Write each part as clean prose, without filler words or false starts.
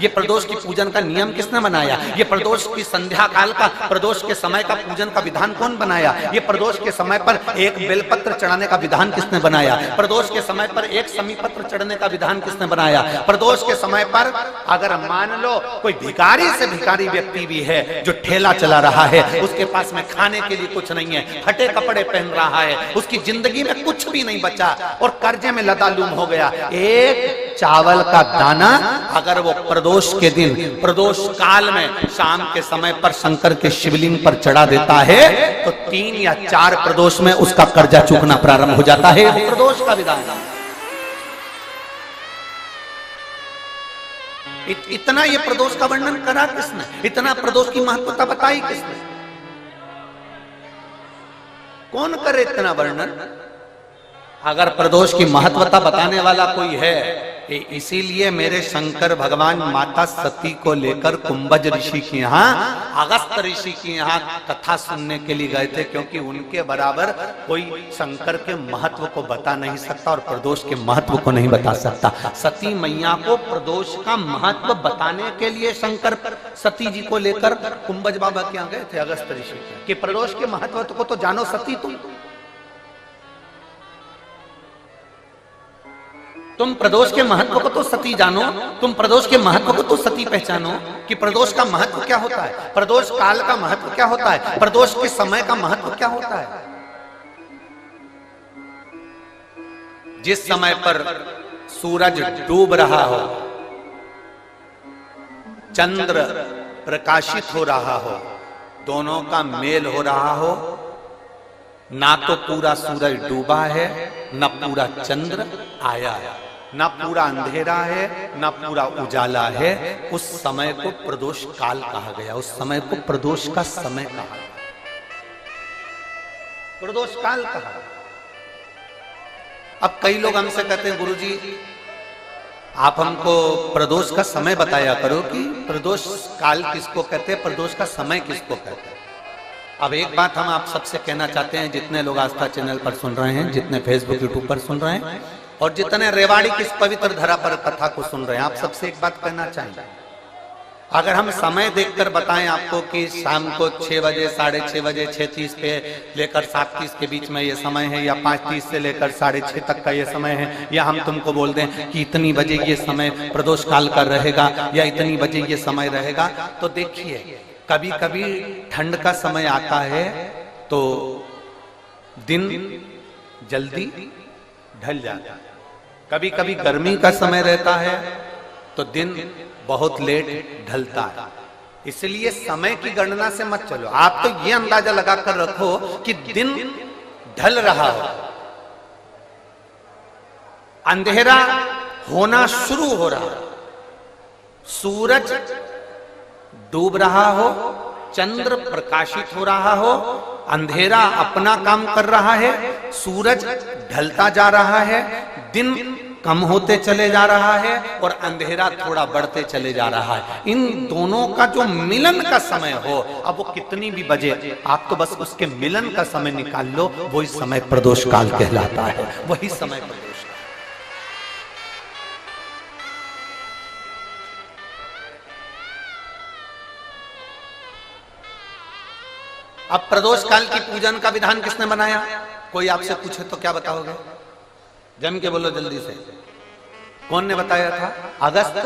ये प्रदोष की पूजन का नियम किसने बनाया? ये प्रदोष की संध्या काल का, प्रदोष के समय का पूजन का विधान कौन बनाया? ये प्रदोष के समय पर एक बेलपत्र चढ़ाने का विधान किसने बनाया? प्रदोष के समय पर एक समीपत्र चढ़ने का विधान किसने बनाया? प्रदोष के समय पर अगर मान लो कोई भिखारी से भिखारी व्यक्ति भी है जो ठेला चला रहा है, उसके पास में खाने के लिए कुछ नहीं है, फटे कपड़े पहन रहा है, उसकी जिंदगी में कुछ भी नहीं बचा और कर्जे में लदालूम हो गया, एक चावल का दाना अगर वो प्रदोष के दिन, प्रदोष काल में शाम के समय पर शंकर के शिवलिंग पर चढ़ा देता है तो 3 या 4 प्रदोष में उसका कर्जा चूकना प्रारंभ हो जाता है। प्रदोष का विधान। इतना ये प्रदोष का वर्णन करा किसने? इतना प्रदोष की महत्वता बताई किसने? कौन करे इतना वर्णन? अगर प्रदोष की महत्वता बताने वाला कोई है, इसीलिए मेरे शंकर भगवान माता सती को लेकर कुंभज ऋषि के यहाँ, अगस्त ऋषि के यहाँ कथा सुनने के लिए गए थे, क्योंकि उनके बराबर कोई शंकर के महत्व को बता नहीं सकता और प्रदोष के महत्व को नहीं बता सकता। सती मैया को प्रदोष का महत्व बताने के लिए शंकर सती जी को लेकर कुंभज बाबा के यहाँ गए थे, अगस्त ऋषि, कि प्रदोष के महत्व को तो जानो सती, तुम प्रदोष के महत्व को तो सती जानो, तुम प्रदोष के महत्व को तो सती पहचानो कि प्रदोष का महत्व क्या होता है, प्रदोष काल का महत्व क्या होता है, प्रदोष के समय का महत्व क्या होता है। जिस समय पर सूरज डूब रहा हो, चंद्र प्रकाशित हो रहा हो, दोनों का मेल हो रहा हो, ना तो पूरा सूरज डूबा है, न पूरा चंद्र आया है, ना पूरा अंधेरा है, ना पूरा उजाला है, उस समय को प्रदोष काल कहा गया, उस समय को प्रदोष का समय कहा गया, प्रदोष काल कहा। अब कई लोग हमसे कहते हैं, गुरुजी आप हमको प्रदोष का समय बताया करो कि प्रदोष काल किसको कहते हैं, प्रदोष का समय किसको कहते हैं। अब एक बात हम आप सबसे कहना चाहते हैं, जितने लोग आस्था चैनल पर सुन रहे हैं, जितने फेसबुक यूट्यूब पर सुन रहे हैं और जितने रेवाड़ी की इस पवित्र धरा पर कथा को सुन रहे हैं, आप सबसे एक बात कहना चाहेंगे, अगर हम समय देखकर बताएं आपको कि शाम को 6 बजे, 6:30 बजे, 6:30 पे लेकर 7:30 के बीच में ये समय है, या 5:30 से लेकर 6:30 तक का ये समय है, या हम तुमको बोल दें कि इतनी बजे ये समय प्रदोष काल का रहेगा या इतनी बजे ये समय रहेगा, तो देखिए कभी कभी ठंड का समय आता है तो दिन जल्दी ढल जाता है, कभी कभी गर्मी का समय रहता है तो दिन बहुत लेट ढलता है। इसलिए समय की गणना से मत चलो, आप तो ये अंदाजा लगाकर रखो कि दिन ढल रहा हो, अंधेरा होना शुरू हो रहा है, सूरज डूब रहा हो, चंद्र प्रकाशित हो रहा हो, अंधेरा अपना काम कर रहा है, सूरज ढलता जा रहा है, दिन कम होते चले जा रहा है और अंधेरा थोड़ा बढ़ते चले जा रहा है। इन दोनों का जो मिलन का समय हो, अब वो कितनी भी बजे, आप तो बस उसके मिलन का समय निकाल लो, वही समय प्रदोष काल कहलाता है, वही समय प्रदोष। अब प्रदोष काल की पूजन का विधान किसने बनाया? कोई आपसे पूछे तो क्या बताओगे? जम के बोलो जल्दी से, कौन ने बताया था? अगस्त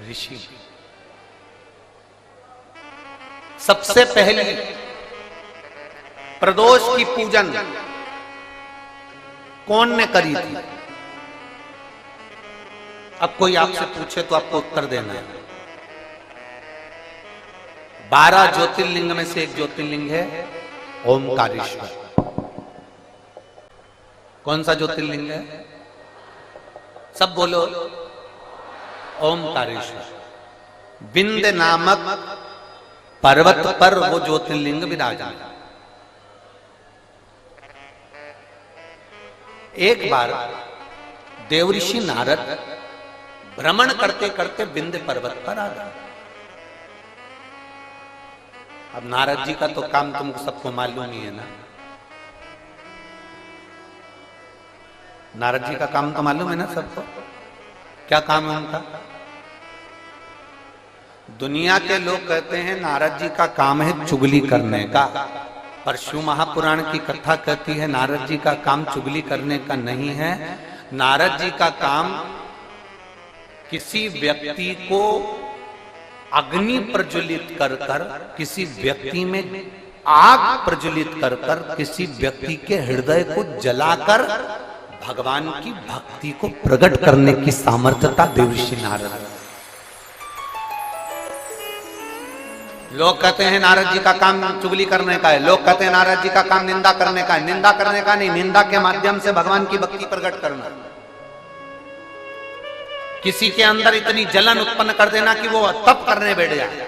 ऋषि। सबसे पहले प्रदोष की पूजन कौन ने करी थी? अब कोई आपसे पूछे तो आपको उत्तर देना है। 12 ज्योतिर्लिंग में से एक ज्योतिर्लिंग है ओमकारेश्वर। कौन सा ज्योतिर्लिंग है? सब बोलो। ओमकारेश्वर। विंध्य नामक पर्वत पर वो ज्योतिर्लिंग विराजमान। एक बार देवऋषि नारद भ्रमण करते करते विंध्य पर्वत पर आ गए। अब नारद जी का तो काम तुमको सबको मालूम ही है ना। नारद जी का काम तो मालूम है ना सबको। क्या काम है उनका? दुनिया के लोग कहते हैं नारद जी का काम है चुगली करने का, पर शिव महापुराण की कथा कहती है नारद जी का काम चुगली करने का नहीं है। नारद जी का काम किसी व्यक्ति को अग्नि प्रज्वलित कर कर, किसी व्यक्ति में आग प्रज्वलित कर कर, किसी व्यक्ति के हृदय को जलाकर भगवान की भक्ति को प्रकट करने की सामर्थ्यता देवर्षि नारद। लोग कहते हैं नारद जी का काम चुगली करने का है, लोग कहते हैं नारद जी का काम निंदा करने का है। निंदा करने का नहीं, निंदा के माध्यम से भगवान की भक्ति प्रकट करना, किसी के अंदर इतनी जलन उत्पन्न कर देना कि वो तप करने बैठ जाए,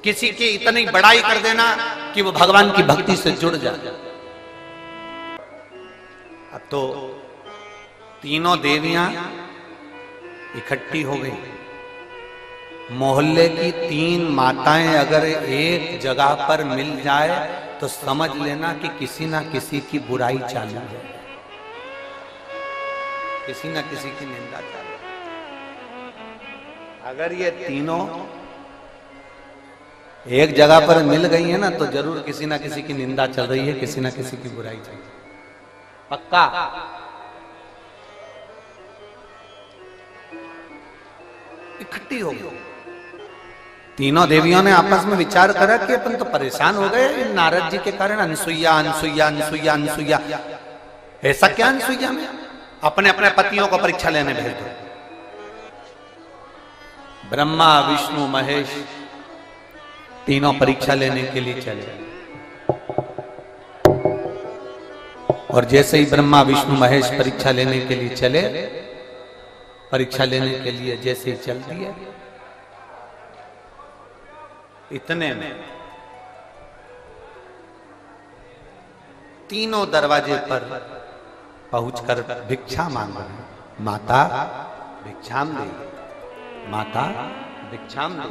किसी की इतनी बड़ाई कर देना कि वो भगवान की भक्ति से जुड़ जाए। अब तो तीनों देवियां इकट्ठी हो गई। मोहल्ले की 3 माताएं अगर एक जगह पर मिल जाए तो समझ लेना कि किसी ना किसी की बुराई चालू है, किसी ना किसी की निंदा चालू है। अगर ये तीनों एक जगह पर मिल गई है ना तो जरूर किसी ना किसी की निंदा चल रही है, किसी ना किसी की बुराई चल रही है, पक्का। इकट्ठी हो गई तीनों देवियों ने आपस में विचार करा कि अपन तो परेशान हो गए नारद जी के कारण। अनसुईया अनसुईया अनसुईया अनसुईया, ऐसा क्या अनसुईया में? अपने अपने पतियों को परीक्षा लेने भेज दो। ब्रह्मा विष्णु महेश तीनों परीक्षा लेने के लिए चले, और जैसे ही ब्रह्मा विष्णु महेश परीक्षा लेने के लिए चले, परीक्षा लेने के लिए जैसे ही चल दिए, इतने में तीनों दरवाजे पर पहुंचकर भिक्षा मांग रहे। माता भिक्षाम दे, माता भिक्षाम दे,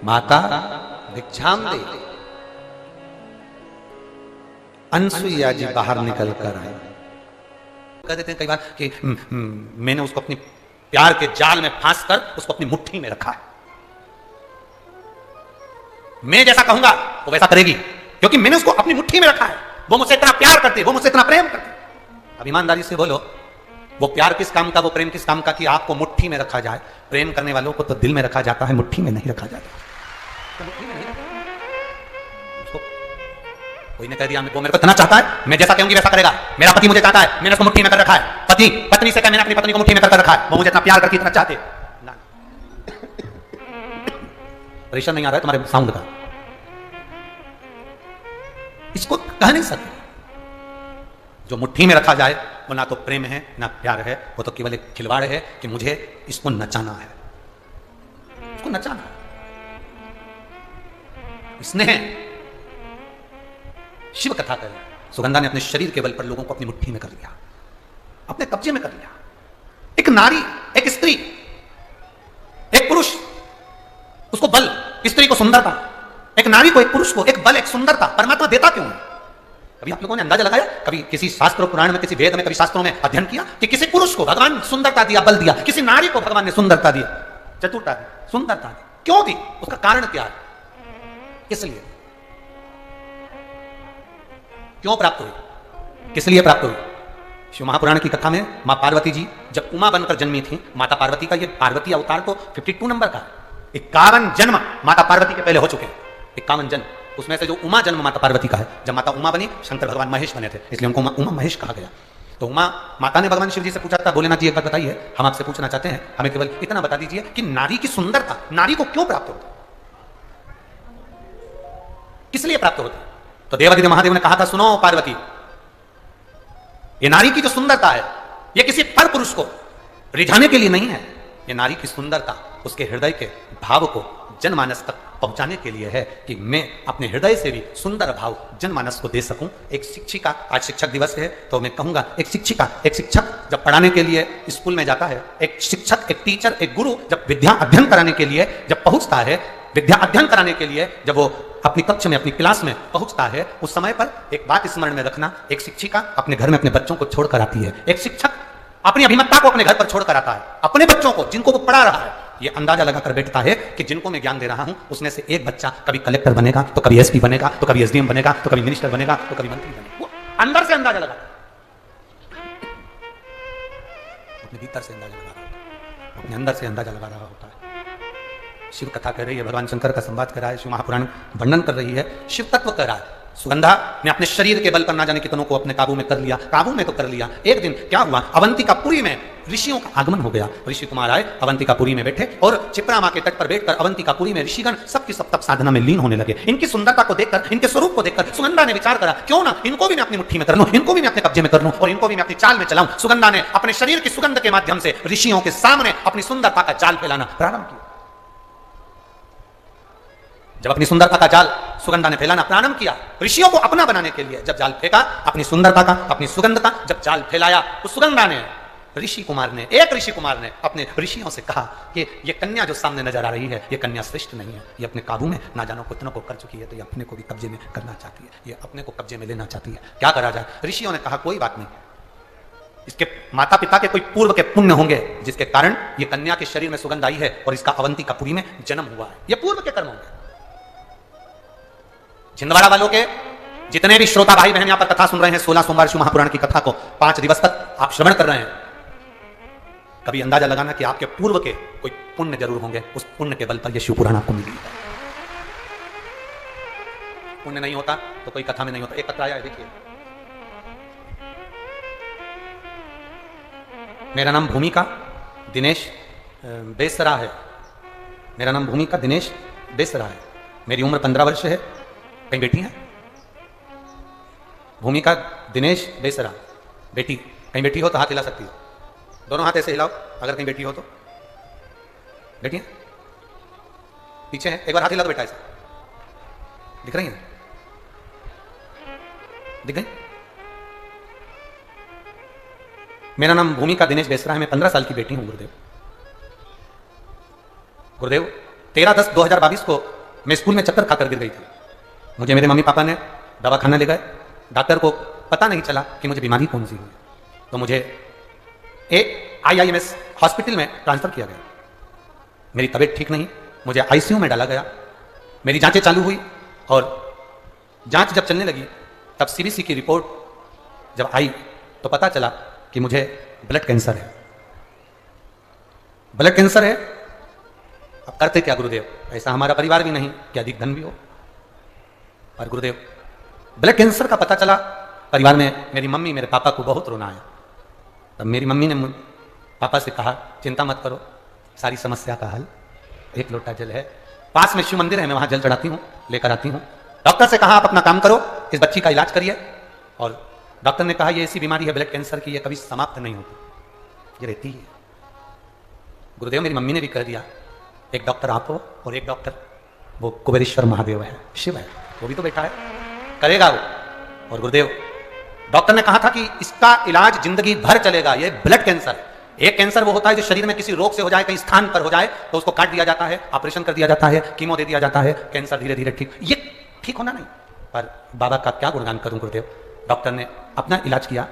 माता भिक्षाम दे। अनसुईया जी बाहर निकल कर आए। कह देते हैं कई बार कि मैंने उसको अपनी प्यार के जाल में फांस कर उसको अपनी मुट्ठी में रखा है, मैं जैसा कहूंगा वो वैसा करेगी, क्योंकि मैंने उसको अपनी मुट्ठी में रखा है। वो मुझसे इतना प्यार करती है, वो मुझसे इतना प्रेम करती है। अब ईमानदारी से बोलो, वो प्यार किस काम का, वो प्रेम किस काम का कि आपको मुट्ठी में रखा जाए? प्रेम करने वालों को तो दिल में रखा जाता है, मुट्ठी में नहीं रखा जाता। तो मुट्ठी में नहीं रखा। उसको कोई ने कह दिया वो मेरे को इतना चाहता है, मैं जैसा कहूंगी वैसा करेगा, मेरा पति मुझे चाहता है, मैंने उसको मुट्ठी में कर रखा है। पति पत्नी से कहा मैंने अपनी पत्नी को मुट्ठी में कर रखा है, वो मुझे इतना प्यार करती, इतना चाहते। परेशान नहीं आ रहा है तुम्हारे साउंड का? इसको कह नहीं सकते। जो मुट्ठी में रखा जाए वो ना तो प्रेम है ना प्यार है, वो तो केवल एक खिलवाड़ है कि मुझे इसको नचाना है, इसको नचाना है। इसने शिव कथा कर, सुगंधा ने अपने शरीर के बल पर लोगों को अपनी मुट्ठी में कर लिया, अपने कब्जे में कर लिया। एक नारी, एक स्त्री, एक पुरुष, उसको बल, स्त्री को सुंदरता, एक नारी को, एक पुरुष को एक बल, एक सुंदरता परमात्मा देता क्यों है? कभी आप लोगों ने अंदाजा लगाया? कभी किसी शास्त्र पुराण में, किसी वेद में, कभी शास्त्रों में अध्ययन किया कि किसी पुरुष को भगवान सुंदरता दिया, बल दिया, किसी नारी को भगवान ने सुंदरता दी, चतुरता दी, सुंदरता दी? क्यों दी? उसका कारण क्या है? किस लिए, क्यों प्राप्त हुई, किस लिए प्राप्त हुई? शिव महापुराण की कथा में मां पार्वती जी जब उमा बनकर जन्मी थी, माता पार्वती का ये पार्वती अवतार तो 52 नंबर का, 51 जन्म माता पार्वती के पहले हो चुके हैं। 51 जन्म, उसमें से जो उमा जन्म माता पार्वती का है, जब माता उमा बनी शंकर भगवान महेश बने थे, इसलिए उनको उमा महेश कहा गया। तो उमा माता ने भगवान शिव जी से पूछा था, भोलेनाथ जी एक बात बताइए, हम आपसे पूछना चाहते हैं, हमें केवल इतना बता दीजिए कि नारी की सुंदरता नारी को क्यों प्राप्त होती, किस लिए प्राप्त होती? तो देवादिदेव महादेव ने कहा था, सुनो पार्वती, ये नारी की जो सुंदरता है ये किसी पर पुरुष को रिझाने के लिए नहीं है, ये नारी की सुंदरता उसके हृदय के भाव को जनमानस तक पहुंचाने के लिए है कि मैं अपने हृदय से भी सुंदर भाव जनमानस को दे सकूं। एक शिक्षिका, आज शिक्षक दिवस है तो मैं कहूंगा, एक शिक्षिका, एक शिक्षक जब पढ़ाने के लिए स्कूल में जाता है, एक शिक्षक, एक टीचर, एक गुरु जब विद्या अध्ययन कराने के लिए जब पहुंचता है, विद्या अध्ययन कराने के लिए जब वो अपनी कक्ष में, अपनी क्लास में पहुंचता है, उस समय पर एक बात स्मरण में रखना, एक शिक्षिका अपने घर में अपने बच्चों को छोड़कर आती है, एक शिक्षक अपनी अभिमतता को अपने घर पर छोड़कर आता है, अपने बच्चों को जिनको वो पढ़ा रहा है, ये अंदाजा लगाकर बैठता है कि जिनको मैं ज्ञान दे रहा हूं उसमें से एक बच्चा कभी कलेक्टर बनेगा, तो कभी एसपी बनेगा, तो कभी एसडीएम बनेगा, तो कभी मिनिस्टर बनेगा, तो कभी मंत्री बनेगा। वो अंदर से अंदाजा लगाता है, अपने भीतर से अंदाजा लगा रहा होता है, अपने अंदर से अंदाजा लगा रहा होता है। शिव कथा कह रही है, भगवान शंकर का संवाद कर रहा है, शिव महापुराण वर्णन कर रही है, शिव तत्व कह रहा है। सुगंधा ने अपने शरीर के बल पर ना जाने कितनों को अपने काबू में कर लिया, काबू में तो कर लिया। एक दिन क्या हुआ, अवंतिकापुरी में ऋषियों का आगमन हो गया। ऋषि कुमार आए, अवंतिकापुरी में बैठे और चिपरा मां के तट पर बैठकर अवंतिकापुरी में ऋषिगण सबकी सब तप साधना में लीन होने लगे। इनकी सुंदरता को देखकर, इनके स्वरूप को देखकर सुगंधा ने विचार करा, क्यों ना इनको भी मैं अपनी मुट्ठी में कर लूं, इनको भी मैं अपने कब्जे में कर लूं और इनको भी मैं अपनी चाल में चलाऊं। सुगंधा ने अपने शरीर की सुगंध के माध्यम से ऋषियों के सामने अपनी सुंदरता का जाल फैलाना प्रारंभ किया। जब अपनी सुंदरता का जाल सुगंधा ने फैलाना प्रारंभ किया, ऋषियों को अपना बनाने के लिए जब जाल फेंका, अपनी सुंदरता का, अपनी सुगंध का जब जाल फैलाया, तो सुगंधा ने, एक ऋषि कुमार ने अपने ऋषियों से कहा कि ये कन्या जो सामने नजर आ रही है, ये कन्या श्रेष्ठ नहीं है, ये अपने काबू में ना जानो कितनों को कर चुकी है, तो ये अपने को भी कब्जे में करना चाहती है, ये अपने को कब्जे में लेना चाहती है, क्या करा जाए। ऋषियों ने कहा कोई बात नहीं, इसके माता पिता के कोई पूर्व के पुण्य होंगे जिसके कारण ये कन्या के शरीर में सुगंध आई है और इसका अवंतिकापुरी में जन्म हुआ है, ये पूर्व के कर्म होंगे। छिंदवाड़ा वालों के जितने भी श्रोता भाई बहन यहां पर कथा सुन रहे हैं, 16 सोमवार शिव महापुराण की कथा को 5 दिवस तक आप श्रवण कर रहे हैं, कभी अंदाजा लगाना कि आपके पूर्व के कोई पुण्य जरूर होंगे, उस पुण्य के बल पर यह शिव पुराण आपको मिली है। पुण्य नहीं होता तो कोई कथा में नहीं होता। एक पत्र आया है, देखिए, मेरा नाम भूमिका दिनेश बेसरा है, मेरा नाम भूमिका दिनेश बेसरा है, मेरी उम्र 15 वर्ष है। कहीं बेटी है? भूमिका दिनेश बेसरा, बेटी, कहीं बेटी हो तो हाथ हिला सकती हो, दोनों हाथ ऐसे हिलाओ अगर कहीं बेटी हो तो। बेटी है? पीछे है, एक बार हाथ हिला दो बेटा, ऐसा दिख रही है? दिख गई? मेरा नाम भूमिका दिनेश बेसरा है, मैं 15 साल की बेटी हूं। गुरुदेव 13/10/2022 को मैं स्कूल में चक्कर खाकर गिर गई थी। मुझे मेरे मम्मी पापा ने दवाखाना ले गए, डॉक्टर को पता नहीं चला कि मुझे बीमारी कौन सी हुई, तो मुझे एक IIMS हॉस्पिटल में ट्रांसफर किया गया। मेरी तबीयत ठीक नहीं, मुझे ICU में डाला गया। मेरी जांचें चालू हुई और जांच जब चलने लगी तब CBC की रिपोर्ट जब आई तो पता चला कि मुझे ब्लड कैंसर है। ब्लड कैंसर है, अब करते क्या गुरुदेव, ऐसा हमारा परिवार भी नहीं कि अधिक धन भी हो, पर गुरुदेव ब्लड कैंसर का पता चला, परिवार में मेरी मम्मी मेरे पापा को बहुत रोना आया। तब मेरी मम्मी ने पापा से कहा चिंता मत करो, सारी समस्या का हल, एक लोटा जल है, पास में शिव मंदिर है, मैं वहां जल चढ़ाती हूँ, लेकर आती हूँ। डॉक्टर से कहा आप अपना काम करो, इस बच्ची का इलाज करिए। और डॉक्टर ने कहा ये ऐसी बीमारी है ब्लड कैंसर की, ये कभी समाप्त नहीं होती, ये रहती है। गुरुदेव मेरी मम्मी ने भी कह दिया एक डॉक्टर आप हो और एक डॉक्टर वो कुबेरेश्वर महादेव है, शिव है, वो भी तो बैठा है, करेगा वो। और गुरुदेव डॉक्टर ने कहा था कि इसका इलाज जिंदगी भर चलेगा, ये ब्लड कैंसर है। एक कैंसर वो होता है जो शरीर में किसी रोग से हो जाए, कहीं स्थान पर हो जाए तो उसको काट दिया जाता है, ऑपरेशन कर दिया जाता है, कीमो दे दिया जाता है, कैंसर धीरे धीरे ठीक, ये ठीक होना नहीं। पर बाबा का क्या गुणगान करूं गुरुदेव, डॉक्टर ने अपना इलाज किया,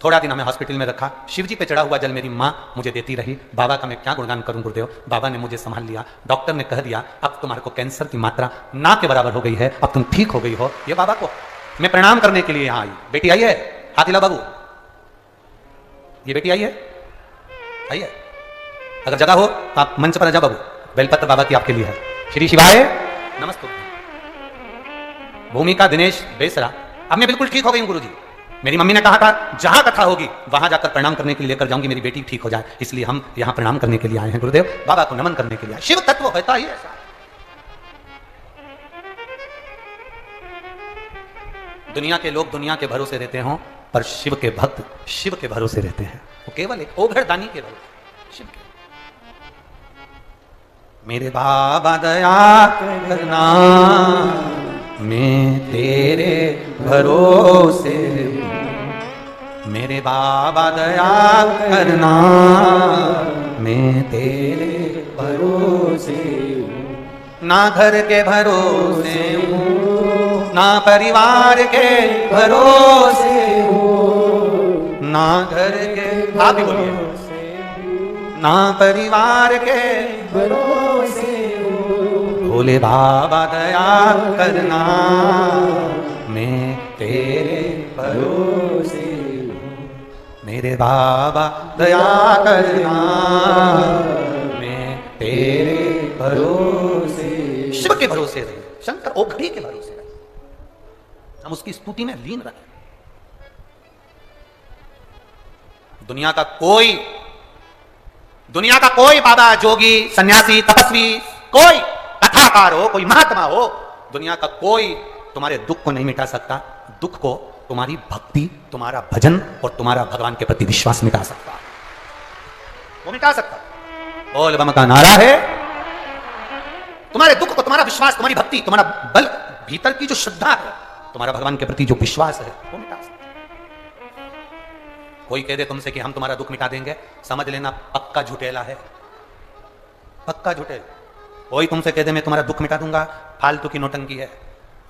थोड़ा दिन हमें हॉस्पिटल में रखा, शिव जी पे चढ़ा हुआ जल मेरी माँ मुझे देती रही, बाबा का मैं क्या गुणगान करूं गुरुदेव, बाबा ने मुझे संभाल लिया। डॉक्टर ने कह दिया अब तुम्हारे को कैंसर की मात्रा ना के बराबर हो गई है, अब तुम ठीक हो गई हो। ये बाबा को मैं प्रणाम करने के लिए यहाँ आई। बेटी आई है, हाथ हिला बाबू, ये बेटी आई है, आई है, अगर जगह हो तो आप मंच पर आ जाओ बाबू, बेलपत्र बाबा की आपके लिए है। श्री शिवाय नमस्ते। भूमिका दिनेश बेसरा, अब मैं बिल्कुल ठीक हो गई हूं गुरुजी। मेरी मम्मी ने कहा था जहां कथा होगी वहां जाकर प्रणाम करने के लिए लेकर जाऊंगी, मेरी बेटी ठीक हो जाए, इसलिए हम यहां प्रणाम करने के लिए आए हैं गुरुदेव, बाबा को नमन करने के लिए। शिव तत्व होता ही ऐसा। दुनिया के लोग दुनिया के भरोसे रहते हों, पर शिव के भक्त शिव के भरोसे रहते हैं, वो केवल एक ओघड़दानी के भरोसे शिव के। मेरे बाबा दया करना, मैं तेरे भरोसे, मेरे बाबा दया करना, मैं तेरे भरोसे, ना घर के भरोसे हूँ, ना परिवार के भरोसे हूँ, ना घर के आप भी बोलिए। ना परिवार के भरोसे भोले बाबा दया करना, मैं तेरे भरोसे, मेरे बाबा दया करना, मैं तेरे भरोसे, शिव के भरोसे रहे, शंकर ओखड़ी के भरोसे रहे, हम उसकी स्तुति में लीन रहे। दुनिया का कोई बाबा, जोगी, सन्यासी, तपस्वी, कोई कथाकार हो, कोई महात्मा हो, दुनिया का कोई तुम्हारे दुख को नहीं मिटा सकता। दुख को तुम्हारी भक्ति, तुम्हारा भजन और तुम्हारा भगवान के प्रति विश्वास मिटा सकता, वो मिटा सकता। बोल बम का नारा है, तुम्हारे दुख को, तुम्हारा विश्वास, तुम्हारी भक्ति, तुम्हारा बल, भीतर की जो श्रद्धा है, तुम्हारा भगवान के प्रति जो विश्वास है, वो मिटा सकता। कोई कह दे तुमसे कि हम तुम्हारा दुख मिटा देंगे, समझ लेना पक्का झूठेला है, पक्का झूठेला। कोई तुमसे कह दे मैं तुम्हारा दुख मिटा दूंगा, फालतू की नोटंकी है।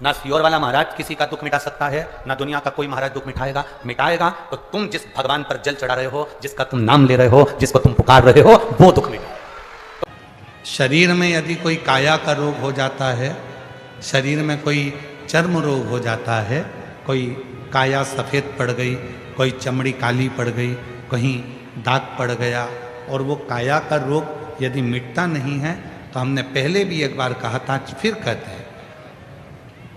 ना सियोर वाला महाराज किसी का दुख मिटा सकता है, ना दुनिया का कोई महाराज दुख मिटाएगा तो तुम जिस भगवान पर जल चढ़ा रहे हो, जिसका तुम नाम ले रहे हो, जिसको तुम पुकार रहे हो, वो दुख मिटाएगा। शरीर में यदि कोई काया का रोग हो जाता है, शरीर में कोई चर्म रोग हो जाता है, कोई काया सफेद पड़ गई, कोई चमड़ी काली पड़ गई, कहीं दाग पड़ गया, और वो काया का रोग यदि मिटता नहीं है, तो हमने पहले भी एक बार कहा था, फिर कहते हैं,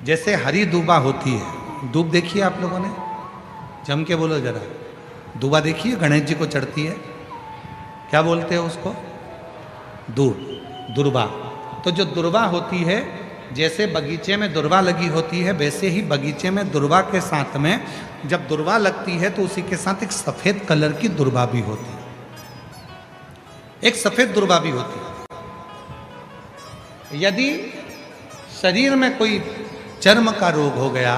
जैसे हरी दूबा होती है, दूब देखिए आप लोगों ने, जम के बोलो जरा, दूबा देखिए, गणेश जी को चढ़ती है, क्या बोलते हैं उसको? दुर्बा। तो जो दुर्बा होती है, जैसे बगीचे में दुर्बा लगी होती है, वैसे ही बगीचे में दुर्बा के साथ में जब दुर्बा लगती है तो उसी के साथ एक सफेद कलर की दुर्बा भी होती है, एक सफेद दुर्बा भी होती है। यदि शरीर में कोई चर्म का रोग हो गया,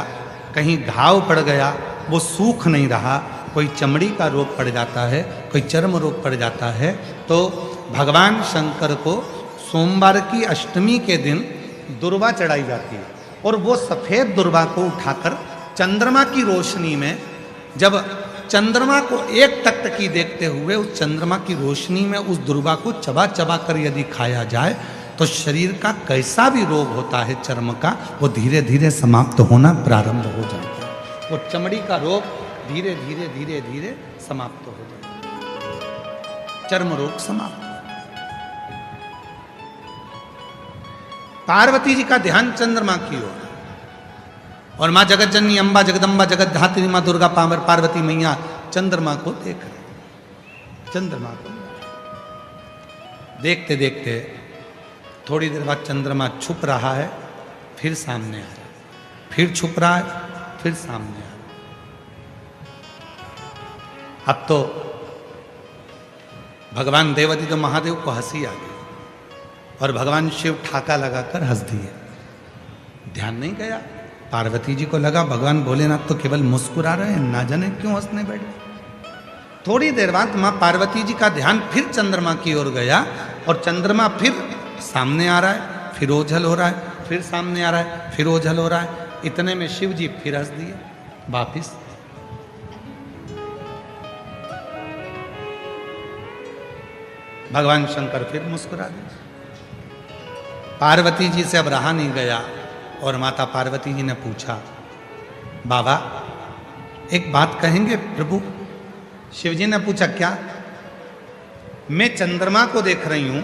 कहीं घाव पड़ गया, वो सूख नहीं रहा, कोई चमड़ी का रोग पड़ जाता है, कोई चर्म रोग पड़ जाता है, तो भगवान शंकर को सोमवार की अष्टमी के दिन दुर्बा चढ़ाई जाती है, और वो सफेद दुर्बा को उठाकर चंद्रमा की रोशनी में, जब चंद्रमा को एक टकटकी देखते हुए उस चंद्रमा की रोशनी में उस दुर्बा को चबा चबा कर यदि खाया जाए, तो शरीर का कैसा भी रोग होता है चर्म का, वो धीरे धीरे समाप्त होना प्रारंभ हो जाता है। वो चमड़ी का रोग धीरे धीरे धीरे धीरे समाप्त हो जाता है, चर्म रोग समाप्त। पार्वती जी का ध्यान चंद्रमा की ओर, और माँ जगत जननी अम्बा जगदम्बा जगत धात्री माँ दुर्गा पावर पार्वती मैया चंद्रमा को देख रहे, चंद्रमा को देखते देखते थोड़ी देर बाद चंद्रमा छुप रहा है, फिर सामने आ रहा है, फिर छुप रहा है, फिर सामने आ रहा है। अब तो भगवान देवादित्य महादेव को हंसी आ गई, और भगवान शिव ठाका लगाकर हंस दिए। ध्यान नहीं गया, पार्वती जी को लगा भगवान भोलेनाथ तो केवल मुस्कुरा रहे हैं, ना जाने क्यों हंसने बैठे। थोड़ी देर बाद मां पार्वती जी का ध्यान फिर चंद्रमा की ओर गया, और चंद्रमा फिर सामने आ रहा है, फिर ओझल हो रहा है, फिर सामने आ रहा है, फिर ओझल हो रहा है। इतने में शिव जी फिर हंस दिए वापिस। भगवान शंकर फिर मुस्कुरा दिए। पार्वती जी से अब रहा नहीं गया, और माता पार्वती जी ने पूछा, बाबा एक बात कहेंगे प्रभु? शिव जी ने पूछा, क्या? मैं चंद्रमा को देख रही हूं,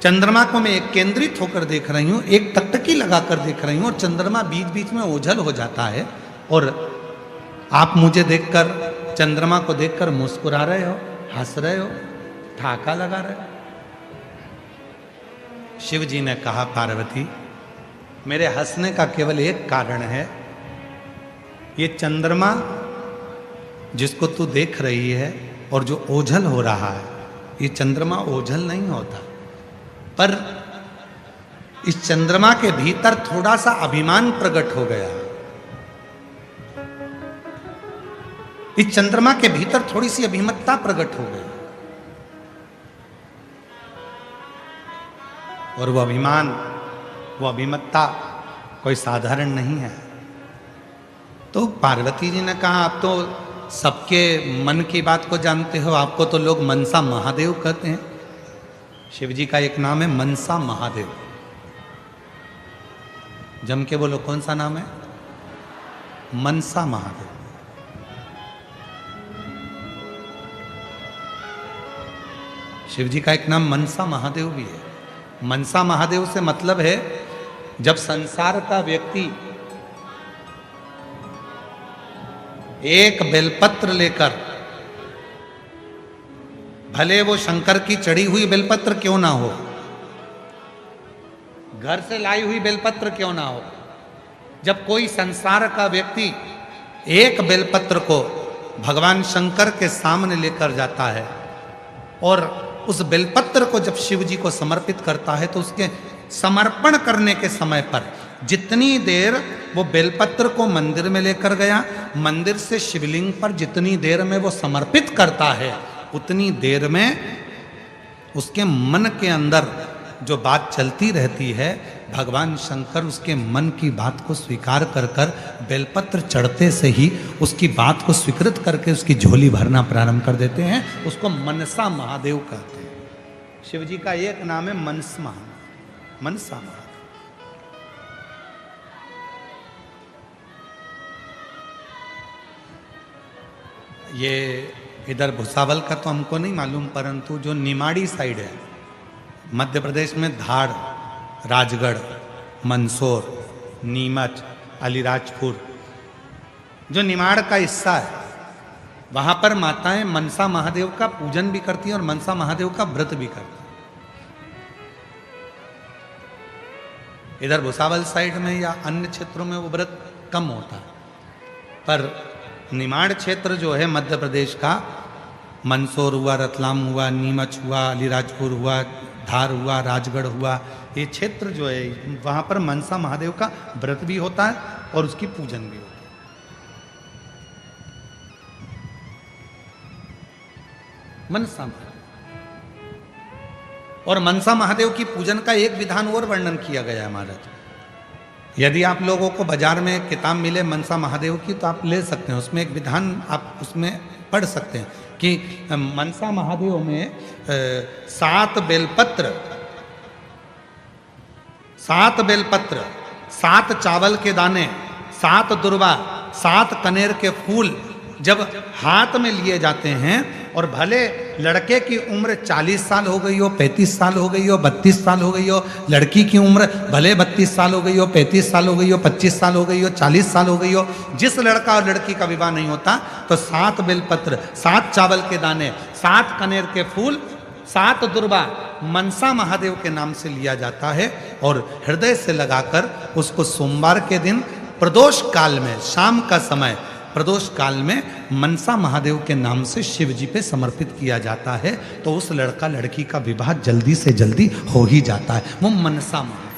चंद्रमा को मैं एक केंद्रित होकर देख रही हूं, एक टकटकी लगाकर देख रही हूं, और चंद्रमा बीच बीच में ओझल हो जाता है, और आप मुझे देखकर, चंद्रमा को देखकर मुस्कुरा रहे हो, हंस रहे हो, ठाका लगा रहे हो। शिव जी ने कहा, पार्वती मेरे हंसने का केवल एक कारण है, ये चंद्रमा जिसको तू देख रही है और जो ओझल हो रहा है, ये चंद्रमा ओझल नहीं होता, पर इस चंद्रमा के भीतर थोड़ा सा अभिमान प्रकट हो गया। इस चंद्रमा के भीतर थोड़ी सी अभिमतता प्रकट हो गई, और वो अभिमान, वो अभिमतता कोई साधारण नहीं है। तो पार्वती जी ने कहा, अब तो सबके मन की बात को जानते हो। आपको तो लोग मनसा महादेव कहते हैं। शिव जी का एक नाम है मनसा महादेव। जम के बोलो, कौन सा नाम है? मनसा महादेव। शिव जी का एक नाम मनसा महादेव भी है। मनसा महादेव से मतलब है जब संसार का व्यक्ति एक बेलपत्र लेकर, भले वो शंकर की चढ़ी हुई बेलपत्र क्यों ना हो, घर से लाई हुई बेलपत्र क्यों ना हो, जब कोई संसार का व्यक्ति एक बेलपत्र को भगवान शंकर के सामने लेकर जाता है और उस बेलपत्र को जब शिव जी को समर्पित करता है, तो उसके समर्पण करने के समय पर जितनी देर वो बेलपत्र को मंदिर में लेकर गया, मंदिर से शिवलिंग पर जितनी देर में वो समर्पित करता है, उतनी देर में उसके मन के अंदर जो बात चलती रहती है, भगवान शंकर उसके मन की बात को स्वीकार कर कर बेलपत्र चढ़ते से ही उसकी बात को स्वीकृत करके उसकी झोली भरना प्रारंभ कर देते हैं। उसको मनसा महादेव कहते हैं। शिव जी का एक नाम है मनसा महादेव। ये इधर भुसावल का तो हमको नहीं मालूम, परंतु जो निमाड़ी साइड है मध्य प्रदेश में, धार, राजगढ़, मंदसौर, नीमच, अलीराजपुर, जो निमाड़ का हिस्सा है, वहाँ पर माताएं मनसा महादेव का पूजन भी करती हैं और मनसा महादेव का व्रत भी करती हैं। इधर भुसावल साइड में या अन्य क्षेत्रों में वो व्रत कम होता है, पर निमाड़ क्षेत्र जो है मध्य प्रदेश का, मंदसौर हुआ, रतलाम हुआ, नीमच हुआ, अलीराजपुर हुआ, धार हुआ, राजगढ़ हुआ, ये क्षेत्र जो है वहाँ पर मनसा महादेव का व्रत भी होता है और उसकी पूजन भी होता है। मनसा महादेव और मनसा महादेव की पूजन का एक विधान और वर्णन किया गया है महाराज। यदि आप लोगों को बाजार में किताब मिले मनसा महादेव की तो आप ले सकते हैं, उसमें एक विधान आप उसमें पढ़ सकते हैं कि मनसा महादेव में 7 बेलपत्र, 7 चावल के दाने, 7 दुर्वा, 7 कनेर के फूल जब हाथ में लिए जाते हैं, और भले लड़के की उम्र 40 साल हो गई हो, 35 साल हो गई हो, 32 साल हो गई हो, लड़की की उम्र भले 32 साल हो गई हो, 35 साल हो गई हो, 25 साल हो गई हो, 40 साल हो गई हो, जिस लड़का और लड़की का विवाह नहीं होता, तो 7 बेलपत्र, 7 चावल के दाने, 7 कनेर के फूल, 7 दुर्वा मनसा महादेव के नाम से लिया जाता है और हृदय से लगाकर उसको सोमवार के दिन प्रदोष काल में, शाम का समय प्रदोष काल में मनसा महादेव के नाम से शिव जी पे समर्पित किया जाता है, तो उस लड़का लड़की का विवाह जल्दी से जल्दी हो ही जाता है। वो मनसा महादेव,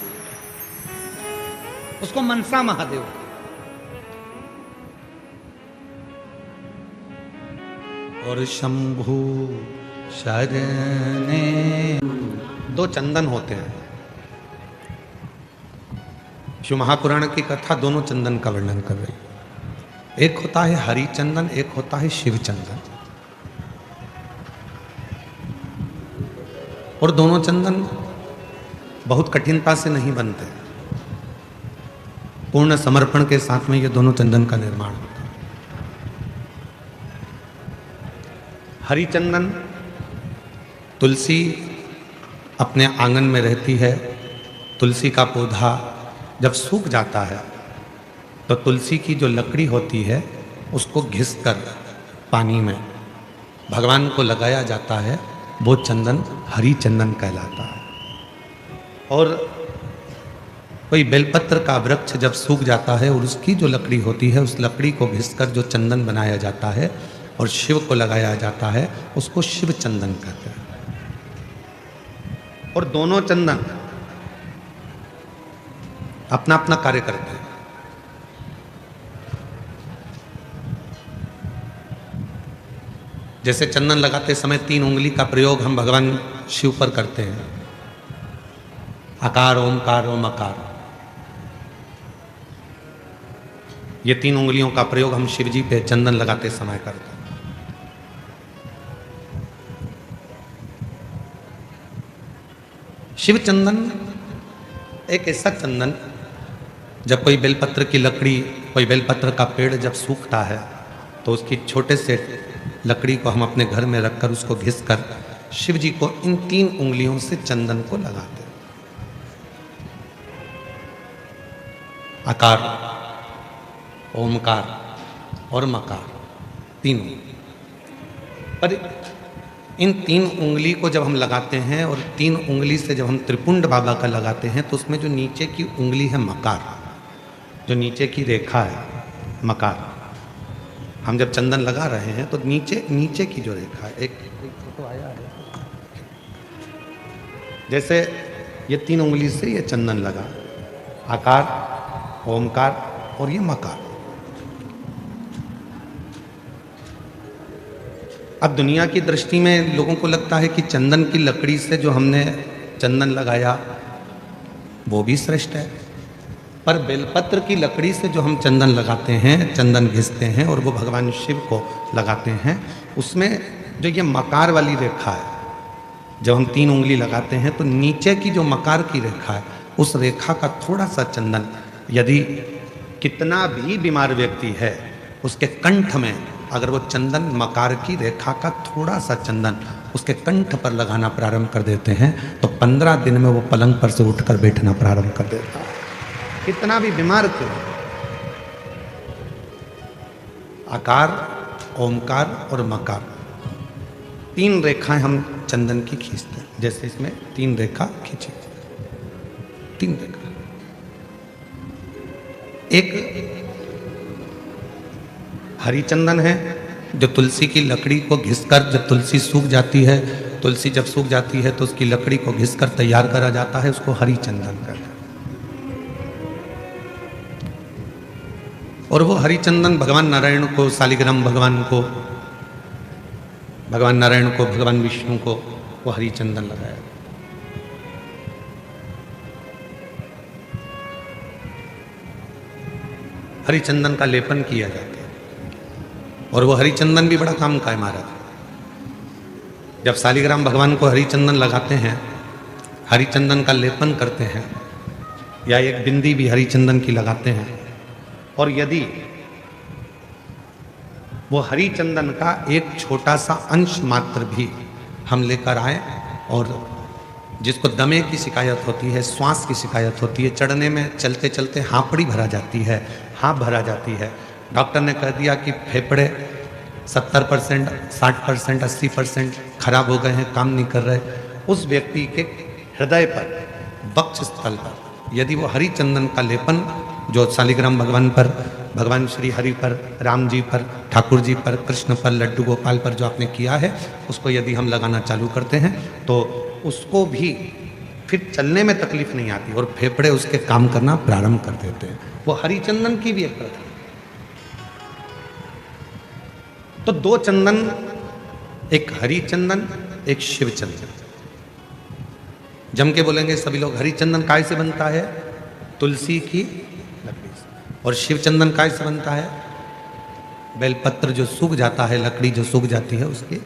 उसको मनसा महादेव। और शंभु शरणे 2 चंदन होते हैं। शिव महापुराण की कथा दोनों चंदन का वर्णन कर रही है। एक होता है हरि चंदन, एक होता है शिव चंदन। और दोनों चंदन बहुत कठिनता से नहीं बनते, पूर्ण समर्पण के साथ में ये दोनों चंदन का निर्माण होता है। हरि चंदन, तुलसी अपने आंगन में रहती है, तुलसी का पौधा जब सूख जाता है तो तुलसी की जो लकड़ी होती है उसको घिसकर पानी में भगवान को लगाया जाता है, वो चंदन हरि चंदन कहलाता है। और कोई बेलपत्र का वृक्ष जब सूख जाता है और उसकी जो लकड़ी होती है, उस लकड़ी को घिसकर जो चंदन बनाया जाता है और शिव को लगाया जाता है, उसको शिव चंदन कहते हैं। और दोनों चंदन अपना अपना कार्य करते हैं। जैसे चंदन लगाते समय 3 उंगली का प्रयोग हम भगवान शिव पर करते हैं, आकार ओमकार ओम अकार। ये 3 उंगलियों का प्रयोग हम शिव जी पे चंदन लगाते समय करते हैं। शिव चंदन एक ऐसा चंदन, जब कोई बेलपत्र की लकड़ी, कोई बेलपत्र का पेड़ जब सूखता है तो उसकी छोटे से लकड़ी को हम अपने घर में रखकर उसको घिस कर शिव जी को इन 3 उंगलियों से चंदन को लगाते हैं। आकार, ओमकार और मकार, तीनों। पर इन 3 उंगली को जब हम लगाते हैं और 3 उंगली से जब हम त्रिपुंड बाबा का लगाते हैं तो उसमें जो नीचे की उंगली है मकार, जो नीचे की रेखा है मकार, हम जब चंदन लगा रहे हैं तो नीचे की जो रेखा है, एक फोटो आया है, जैसे ये 3 उंगली से ये चंदन लगा, आकार, ओमकार और ये मकार। अब दुनिया की दृष्टि में लोगों को लगता है कि चंदन की लकड़ी से जो हमने चंदन लगाया वो भी श्रेष्ठ है, पर बेलपत्र की लकड़ी से जो हम चंदन लगाते हैं, चंदन घिसते हैं और वो भगवान शिव को लगाते हैं, उसमें जो ये मकार वाली रेखा है, जब हम 3 उंगली लगाते हैं तो नीचे की जो मकार की रेखा है उस रेखा का थोड़ा सा चंदन, यदि कितना भी बीमार व्यक्ति है उसके कंठ में अगर वो चंदन मकार की रेखा का थोड़ा सा चंदन उसके कंठ पर लगाना प्रारंभ कर देते हैं तो 15 दिन में वो पलंग पर से उठकर बैठना प्रारंभ कर देता है, कितना भी बीमार क्यों। आकार, ओमकार और मकार, 3 रेखाएं हम चंदन की खींचते हैं। जैसे इसमें 3 रेखा खींची, 3 रेखा। एक हरी चंदन है जो तुलसी की लकड़ी को घिसकर, जब तुलसी सूख जाती है, तुलसी जब सूख जाती है तो उसकी लकड़ी को घिसकर तैयार करा जाता है, उसको हरी चंदन कहते हैं। और वो हरी चंदन भगवान नारायण को, शालिग्राम भगवान को, भगवान नारायण को, भगवान विष्णु को वो हरी चंदन लगाया। हरी चंदन का लेपन किया जाता है और वो हरी चंदन भी बड़ा काम का है महाराज। जब शालिग्राम भगवान को हरी चंदन लगाते हैं, हरी चंदन का लेपन करते हैं, या एक बिंदी भी हरी चंदन की लगाते हैं, और यदि वो हरी चंदन का एक छोटा सा अंश मात्र भी हम लेकर आए, और जिसको दमे की शिकायत होती है, श्वास की शिकायत होती है, चढ़ने में चलते चलते हाँपड़ी भरा जाती है, हाँप भरा जाती है, डॉक्टर ने कह दिया कि फेफड़े 70%, 60%, 80% खराब हो गए हैं, काम नहीं कर रहे, उस व्यक्ति के हृदय पर, वक्ष स्थल पर यदि वो हरी चंदन का लेपन जो शालिग्राम भगवान पर, भगवान श्री हरि पर, राम जी पर, ठाकुर जी पर, कृष्ण पर, लड्डू गोपाल पर जो आपने किया है, उसको यदि हम लगाना चालू करते हैं तो उसको भी फिर चलने में तकलीफ नहीं आती और फेफड़े उसके काम करना प्रारंभ कर देते हैं। वो हरी चंदन की भी एक प्रथा। तो 2 चंदन, एक हरी चंदन, एक शिव चंदन। जम के बोलेंगे सभी लोग, हरी चंदन काय से बनता है? तुलसी की लकड़ी से। और शिव चंदन काय से बनता है? बेलपत्र जो सूख जाता है, लकड़ी जो सूख जाती है उसके।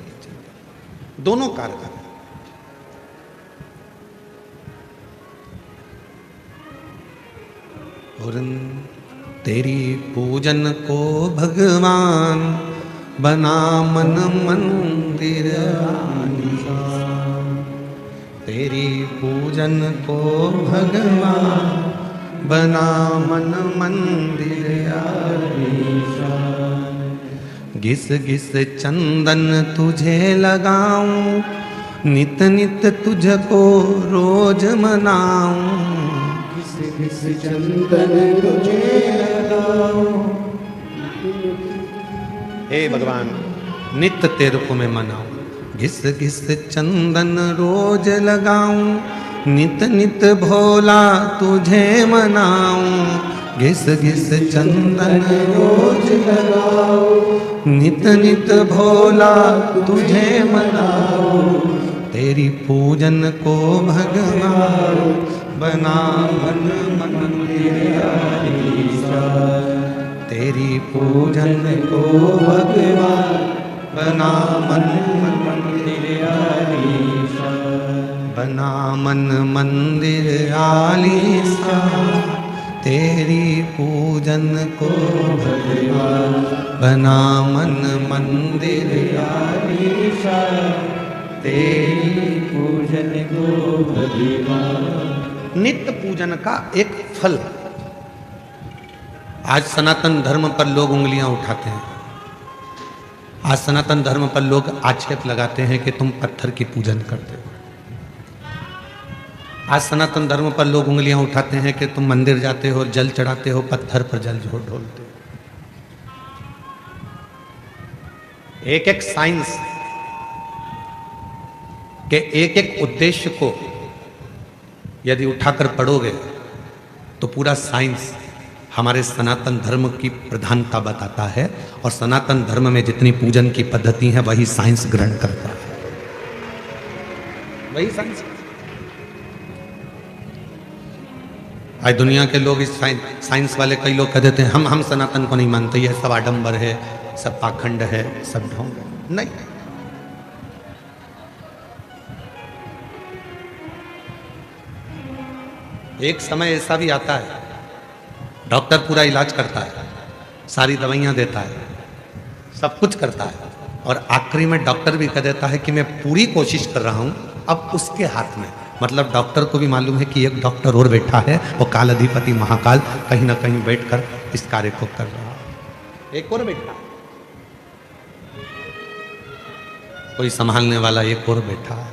दोनों कारगर। और तेरी पूजन को भगवान बना मन मंदिर, तेरी पूजन को भगवान बना मन मंदिर, घिस घिस चंदन तुझे लगाऊं, नित नित तुझको रोज मनाऊं, घिस चंदन तुझे लगाऊं। हे भगवान नित्य तेरे को मैं मनाऊं, घिस घिस चंदन रोज लगाऊं, नित नित भोला तुझे मनाऊं, घिस घिस चंदन रोज लगाऊं, नित नित भोला तुझे मनाऊं, तेरी पूजन को भगवान बना मन मंदिर, तेरी पूजन को भगवान बना मन मंदिर आलीशान, बना मन मंदिर आलीशान, तेरी पूजन को भगवान बना मन मंदिर आलीशान, तेरी पूजन को भगवान। नित्य पूजन का एक फल। आज सनातन धर्म पर लोग उंगलियां उठाते हैं, आज सनातन धर्म पर लोग आक्षेप लगाते हैं कि तुम पत्थर की पूजन करते हो। आज सनातन धर्म पर लोग उंगलियां उठाते हैं कि तुम मंदिर जाते हो, जल चढ़ाते हो, पत्थर पर जल ढोलते हो। एक एक साइंस के एक एक उद्देश्य को यदि उठाकर पढ़ोगे तो पूरा साइंस हमारे सनातन धर्म की प्रधानता बताता है, और सनातन धर्म में जितनी पूजन की पद्धति है वही साइंस ग्रहण करता है, वही साइंस। आज दुनिया के लोग इस साइंस वाले कई लोग कह देते हैं हम सनातन को नहीं मानते, ये सब आडंबर है, सब पाखंड है, सब ढोंग है। नहीं, एक समय ऐसा भी आता है डॉक्टर पूरा इलाज करता है, सारी दवाइयां देता है, सब कुछ करता है, और आखिरी में डॉक्टर भी कह देता है कि मैं पूरी कोशिश कर रहा हूं, अब उसके हाथ में। मतलब डॉक्टर को भी मालूम है कि एक डॉक्टर और बैठा है, वो काल अधिपति महाकाल कहीं ना कहीं बैठकर इस कार्य को कर रहा है। एक और बैठा, कोई संभालने वाला एक और बैठा है।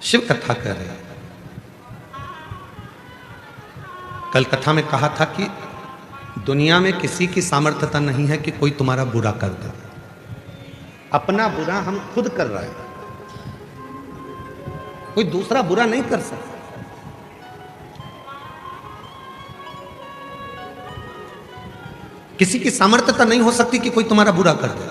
शिव कथा कर रहे हैं। कल कथा में कहा था कि दुनिया में किसी की सामर्थ्यता नहीं है कि कोई तुम्हारा बुरा कर दे, अपना बुरा हम खुद कर रहे हैं, कोई दूसरा बुरा नहीं कर सकता। किसी की सामर्थ्यता नहीं हो सकती कि कोई तुम्हारा बुरा कर दे।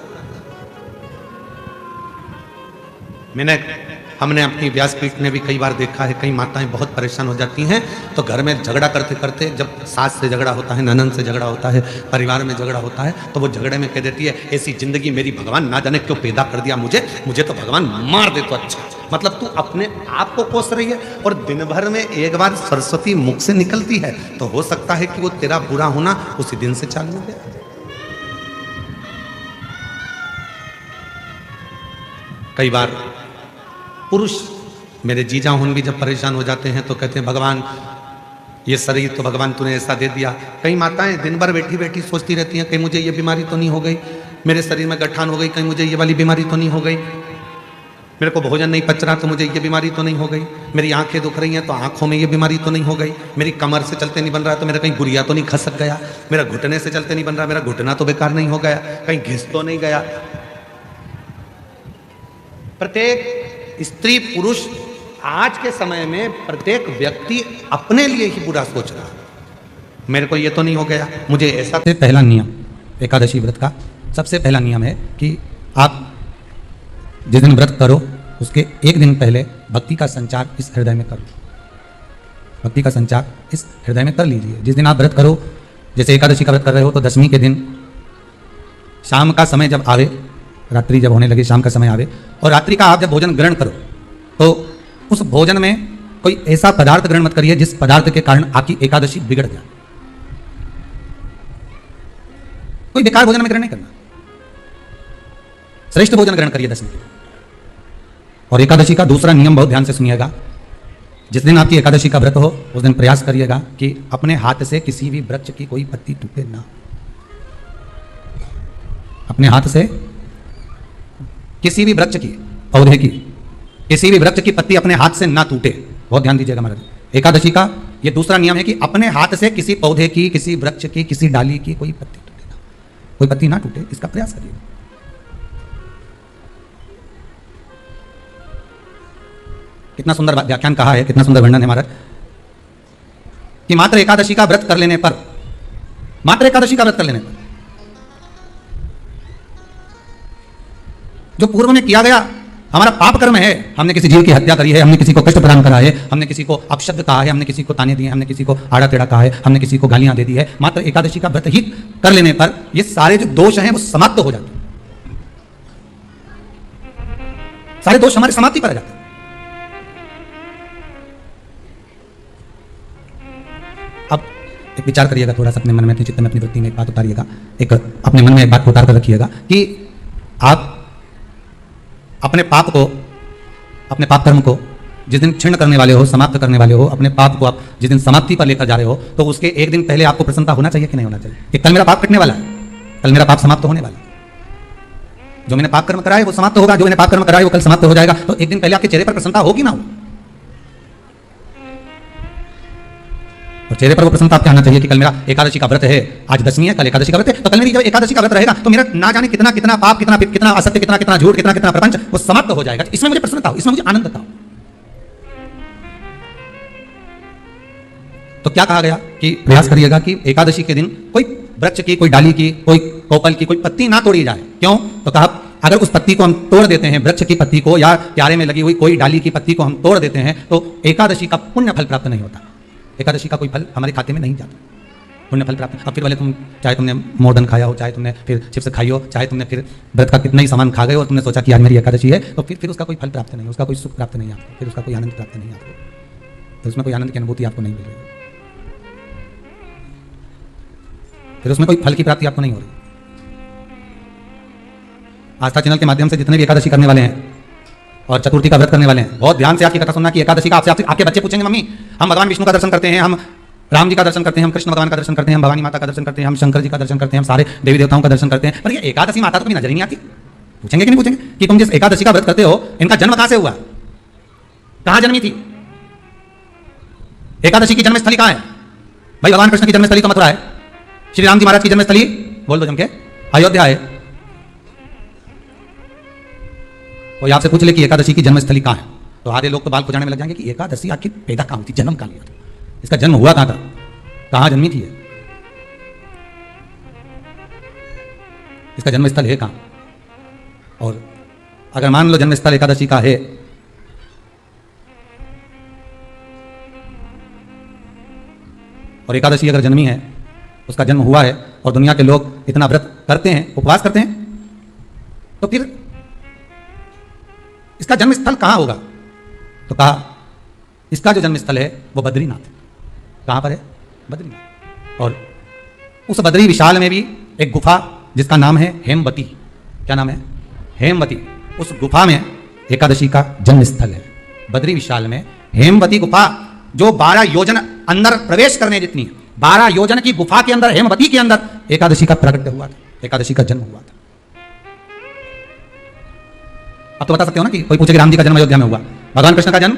हमने अपनी व्यासपीठ में भी कई बार देखा है, कई माताएं बहुत परेशान हो जाती हैं तो घर में झगड़ा करते करते, जब सास से झगड़ा होता है, ननद से झगड़ा होता है, परिवार में झगड़ा होता है, तो वो झगड़े में कह देती है ऐसी जिंदगी मेरी भगवान ना जाने क्यों पैदा कर दिया, मुझे तो भगवान मार दे तो अच्छा। मतलब तू अपने आप को कोस रही है, और दिन भर में एक बार सरस्वती मुख से निकलती है तो हो सकता है कि वो तेरा बुरा होना उसी दिन से चालू हो गया। कई बार पुरुष, मेरे जीजा हुन भी जब परेशान हो जाते हैं तो कहते हैं भगवान ये शरीर तो भगवान तूने ऐसा दे दिया। कई माताएं दिन भर बैठी बैठी सोचती रहती हैं कहीं मुझे ये बीमारी तो नहीं हो गई, मेरे शरीर में गठान हो गई, कहीं मुझे ये वाली बीमारी तो नहीं हो गई, मेरे को भोजन नहीं पच रहा तो मुझे ये बीमारी तो नहीं हो गई, मेरी आंखें दुख रही हैं तो आंखों में ये बीमारी तो नहीं हो गई, मेरी कमर से चलते नहीं बन रहा तो मेरा कहीं गुड़िया तो नहीं खसक गया, मेरा घुटने से चलते नहीं बन रहा, मेरा घुटना तो बेकार नहीं हो गया, कहीं घिस तो नहीं गया। प्रत्येक स्त्री पुरुष आज के समय में प्रत्येक व्यक्ति अपने लिए ही बुरा सोच रहा है। मेरे को ये तो नहीं हो गया, मुझे ऐसा। सबसे पहला नियम एकादशी व्रत का सबसे पहला नियम है कि आप जिस दिन व्रत करो उसके एक दिन पहले भक्ति का संचार इस हृदय में करो, भक्ति का संचार इस हृदय में कर लीजिए। जिस दिन आप व्रत करो, जैसे एकादशी का व्रत कर रहे हो तो दशमी के दिन शाम का समय जब आवे, रात्रि जब होने लगे, शाम का समय आवे, और रात्रि का आप जब भोजन ग्रहण करो तो उस भोजन में कोई ऐसा पदार्थ ग्रहण मत करिए जिस पदार्थ के कारण आपकी एकादशी बिगड़ जाए। कोई बेकार भोजन में ग्रहण नहीं करना, श्रेष्ठ भोजन ग्रहण करिए दशमी। और एकादशी का दूसरा नियम बहुत ध्यान से सुनिएगा, जिस दिन आपकी एकादशी का व्रत हो उस दिन प्रयास करिएगा कि अपने हाथ से किसी भी वृक्ष की कोई पत्ती टूटे ना, अपने हाथ से किसी भी वृक्ष की, पौधे की, किसी भी वृक्ष की पत्ती अपने हाथ से ना टूटे। बहुत ध्यान दीजिएगा महाराज। एकादशी का ये दूसरा नियम है कि अपने हाथ से किसी पौधे की, किसी वृक्ष की, किसी डाली की कोई पत्ती टूटे ना, कोई पत्ती ना टूटे, इसका प्रयास करिए। कितना सुंदर व्याख्यान कहा है, कितना सुंदर वर्णन है महाराज कि मात्र एकादशी का व्रत कर लेने पर, मात्र एकादशी का व्रत कर लेने पर जो पूर्व में किया गया हमारा पाप कर्म है, हमने किसी जीव की हत्या करी है, हमने किसी को कष्ट प्रदान करा है, हमने किसी को अपशब्द कहा है, हमने किसी को ताने दिए, हमने किसी को आड़ा टेढ़ा कहा है, हमने किसी को गालियां दे दी है, मात्र एकादशी का व्रत ही कर लेने पर ये सारे जो दोष हैं वो समाप्त हो जाते हैं। सारे दोष हमारे समाप्ति पर आ जाते हैं। अब एक विचार करिएगा थोड़ा सा अपने मन में, अपने चित्त में, अपनी वृत्ति में एक बात उतारिएगा, एक अपने मन में एक बात उतार कर रखिएगा कि आप अपने पाप को, अपने पाप कर्म को जिस दिन क्षीण करने वाले हो, समाप्त करने वाले हो, अपने पाप को आप जिस दिन समाप्ति पर लेकर जा रहे हो, तो उसके एक दिन पहले आपको प्रसन्नता होना चाहिए कि नहीं होना चाहिए कि कल मेरा पाप कटने वाला है, कल मेरा पाप समाप्त होने वाला है। जो मैंने पाप कर्म कराए वो समाप्त होगा, जो मैंने पाप कर्म कराए वो कल समाप्त हो जाएगा। तो एक दिन पहले आपके चेहरे पर प्रसन्नता हो कि ना हो, और चेहरे पर वो प्रसन्नता आपके आना चाहिए कि कल मेरा एकादशी का व्रत है, आज दशमी है, कल एकादशी का व्रत है, तो कल मेरी जब एकादशी का व्रत रहेगा तो मेरा ना जाने कितना कितना पाप, कितना कितना असत्य, कितना कितना झूठ, कितना कितना प्रपंच वो समाप्त हो जाएगा। इसमें मुझे प्रसन्नता हो, इसमें मुझे आनंद हो। तो क्या कहा गया कि प्रयास करिएगा कि एकादशी के दिन कोई वृक्ष की, कोई डाली की, कोई कोपल की कोई पत्ती ना तोड़ी जाए। क्यों? तो कहा अगर उस पत्ती को हम तोड़ देते हैं, वृक्ष की पत्ती को या क्यारे में लगी हुई कोई डाली की पत्ती को हम तोड़ देते हैं तो एकादशी का पुण्य फल प्राप्त नहीं होता, एकादशी का कोई फल हमारे खाते में नहीं जाता, पुण्य फल प्राप्त। अब फिर भले तुम चाहे तुमने मोदन खाया हो, चाहे तुमने फिर चिप्स खाई हो, चाहे तुमने फिर व्रत का कितना ही सामान खा गए और तुमने सोचा कि आज मेरी एकादशी है, तो फिर उसका कोई फल प्राप्त नहीं, उसका कोई सुख प्राप्त नहीं आपको, फिर उसका कोई आनंद प्राप्त नहीं आपको, तो उसमें कोई आनंद की अनुभूति आपको नहीं मिल रही, फिर उसमें कोई फल की प्राप्ति आपको नहीं हो रही। आस्था चैनल के माध्यम से जितने भी एकादशी करने वाले हैं और चतुर्थी का व्रत करने वाले हैं, बहुत ध्यान से आपकी कथा सुनना कि एकादशी का आपसे आपके बच्चे पूछेंगे, मम्मी हम भगवान विष्णु का दर्शन करते हैं, हम राम जी का दर्शन करते हैं, हम कृष्ण भगवान का दर्शन करते हैं, हम भवानी माता का दर्शन करते हैं, हम शंकर जी का दर्शन करते हैं, हम सारे देवी देवताओं का दर्शन करते हैं, पर ये एकादशी माता तो कभी नजर ही नहीं आती। पूछेंगे कि नहीं पूछेंगे कि तुम जिस एकादशी का व्रत करते हो इनका जन्म कहां से हुआ, कहां जन्मी थी, एकादशी की जन्मस्थली कहां है? भाई भगवान कृष्ण की जन्मस्थली तो मथुरा है, श्री राम जी महाराज की जन्मस्थली बोल दो जम के अयोध्या है। कोई आपसे पूछ ले कि एकादशी की जन्मस्थली कहां है, तो आधे लोग तो बाल खुजाने में लग जाएंगे कि एकादशी आखिर पैदा कहां हुई थी, जन्म कहां लिया था, इसका जन्म हुआ कहां था, कहां जन्मी थी, इसका जन्मस्थल है कहां। और अगर मान लो जन्मस्थल एकादशी का है और एकादशी अगर जन्मी है, उसका जन्म हुआ है और दुनिया के लोग इतना व्रत करते हैं, उपवास करते हैं, तो फिर इसका जन्मस्थल कहां होगा? तो कहा इसका जो जन्मस्थल है वो बद्रीनाथ है। कहां पर है? बद्रीनाथ। और उस बद्री विशाल में भी एक गुफा जिसका नाम है हेमवती। क्या नाम है? हेमवती। उस गुफा में एकादशी का जन्मस्थल है। बद्री विशाल में हेमवती गुफा जो 12 योजन अंदर प्रवेश करने जितनी है, 12 योजन की गुफा के अंदर, हेमवती के अंदर एकादशी का प्रकट हुआ था, एकादशी का जन्म हुआ था। अब तो बता सकते हो ना कि कोई पूछे कि राम जी का जन्म अयोध्या में हुआ, भगवान कृष्ण का जन्म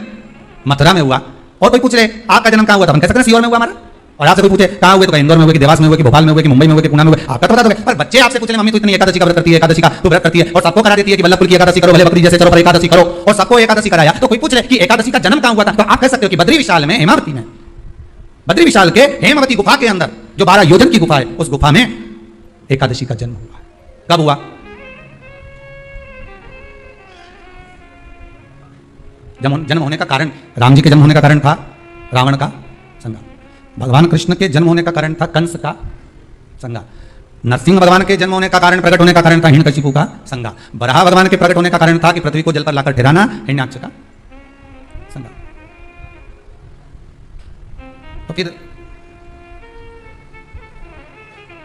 मथुरा में हुआ, और कोई पूछ ले आपका जन्म कहां हुआ था, हम कह सकते हैं सीहोर में हुआ हमारा। और आपसे कोई पूछे कहां हुए, तो इंदौर में हुए कि देवास में हुए कि भोपाल में हुए कि मुंबई में हुए कि पुणे में हुए, आपका तो बता दोगे। पर बच्चे आपसे पूछ ले मम्मी तो इतनी एकादशी का व्रत करती है, एकादशी का तो व्रत करती है और सबको करा देती है कि बल्लभपुर की एकादशी करो, भले बकरी जैसे चलो पर एकादशी करो, और सबको एकादशी कराया। तो कोई पूछ ले कि एकादशी का जन्म कहां हुआ था, तो आप कह सकते हो कि बद्री विशाल में, हेमावती में, बद्री विशाल के हेमवती गुफा के अंदर जो 12 योजन की गुफा है, उस गुफा में एकादशी का जन्म हुआ। कब हुआ? जन्म होने का कारण, राम जी के जन्म होने का कारण था रावण का संहार, भगवान कृष्ण के जन्म होने का कारण था कंस का संहार, नरसिंह भगवान के जन्म होने का कारण, प्रकट होने का कारण था हिरण्यकशिपु का संहार, बराह भगवान के प्रकट होने का कारण था कि पृथ्वी को जल पर लाकर ठहराना, हिरण्याक्ष का संहार। तो फिर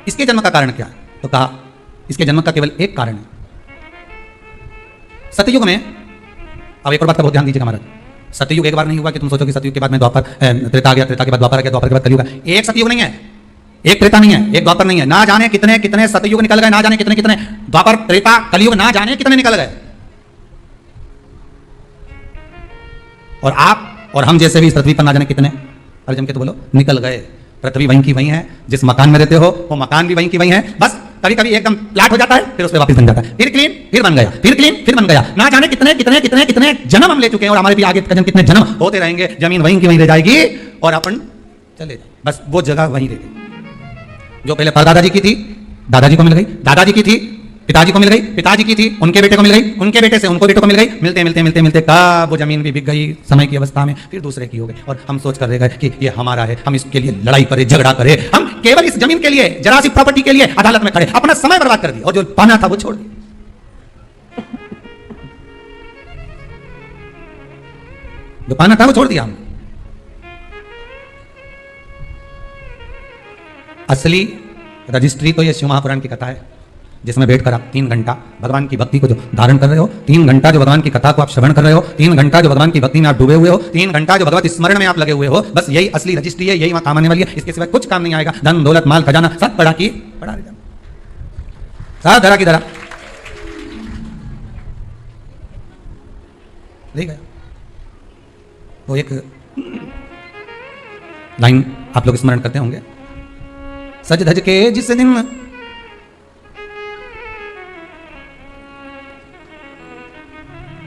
इसके जन्म का कारण क्या है? तो कहा इसके जन्म का केवल एक कारण है। सतयुग में, अब एक और बात का बहुत ध्यान दीजिएगा महाराज, सतयुग एक बार नहीं हुआ कि तुम सोचो कि सतयुग के बाद में द्वापर, त्रेता आ गया, त्रेता के बाद द्वापर आ गया, द्वापर के बाद कलयुग। एक सतयुग नहीं है, एक त्रेता नहीं है, एक द्वापर नहीं है, ना जाने कितने कितने सतयुग निकल गए, ना जाने कितने कितने द्वापर, त्रेता, कलयुग, ना जाने कितने निकल गए। और आप और हम जैसे भी इस पृथ्वी पर ना जाने कितने, अरे जम के तो बोलो, निकल गए। पृथ्वी वहीं की वहीं है, जिस मकान में रहते हो वो मकान भी वहीं की वहीं है, बस कभी कभी एकदम फ्लैट हो जाता है, फिर उस पर वापस बन जाता है, फिर क्लीन, फिर बन गया, फिर क्लीन, फिर बन गया। ना जाने कितने कितने कितने कितने जन्म हम ले चुके हैं और हमारे भी आगे कितने जन्म होते रहेंगे। जमीन वहीं की वहीं रह जाएगी और अपन चले जाए, बस वो जगह वहीं रह गई जो पहले परदादा जी की थी, दादाजी को मिल गई, दादाजी की थी, पिताजी को मिल गई, पिताजी की थी, उनके बेटे को मिल गई, उनके बेटे से उनको बेटे को मिल गई, मिलते मिलते मिलते मिलते कब वो जमीन भी बिक गई समय की अवस्था में, फिर दूसरे की हो गई। और हम सोच कर रह गए कि ये हमारा है, हम इसके लिए लड़ाई करें, झगड़ा करें, हम केवल इस जमीन के लिए, जरा सी प्रॉपर्टी के लिए अदालत में खड़े, अपना समय बर्बाद कर दिया और जो पाना था वो छोड़ दिया। जो पाना था वो छोड़ दिया हमने। असली रजिस्ट्री तो ये शिव महापुराण की कथा है, जिसमें बैठकर आप 3 घंटा भगवान की भक्ति को जो धारण कर रहे हो, 3 घंटा जो भगवान की कथा को आप श्रवण कर रहे हो, 3 घंटा जो भगवान की भक्ति में आप डूबे हुए हो, 3 घंटा जो भगवत स्मरण में आप लगे हुए हो, बस यही असली रजिस्ट्री है, यही वहां काम आने वाली है। इसके सिवाय कुछ काम नहीं आएगा। धन दौलत माल खजाना सब पड़ा की पड़ा रह जाना, सब धरा की धरा रह गया। वो एक लाइन आप लोग स्मरण करते होंगे, सज धज के जिस दिन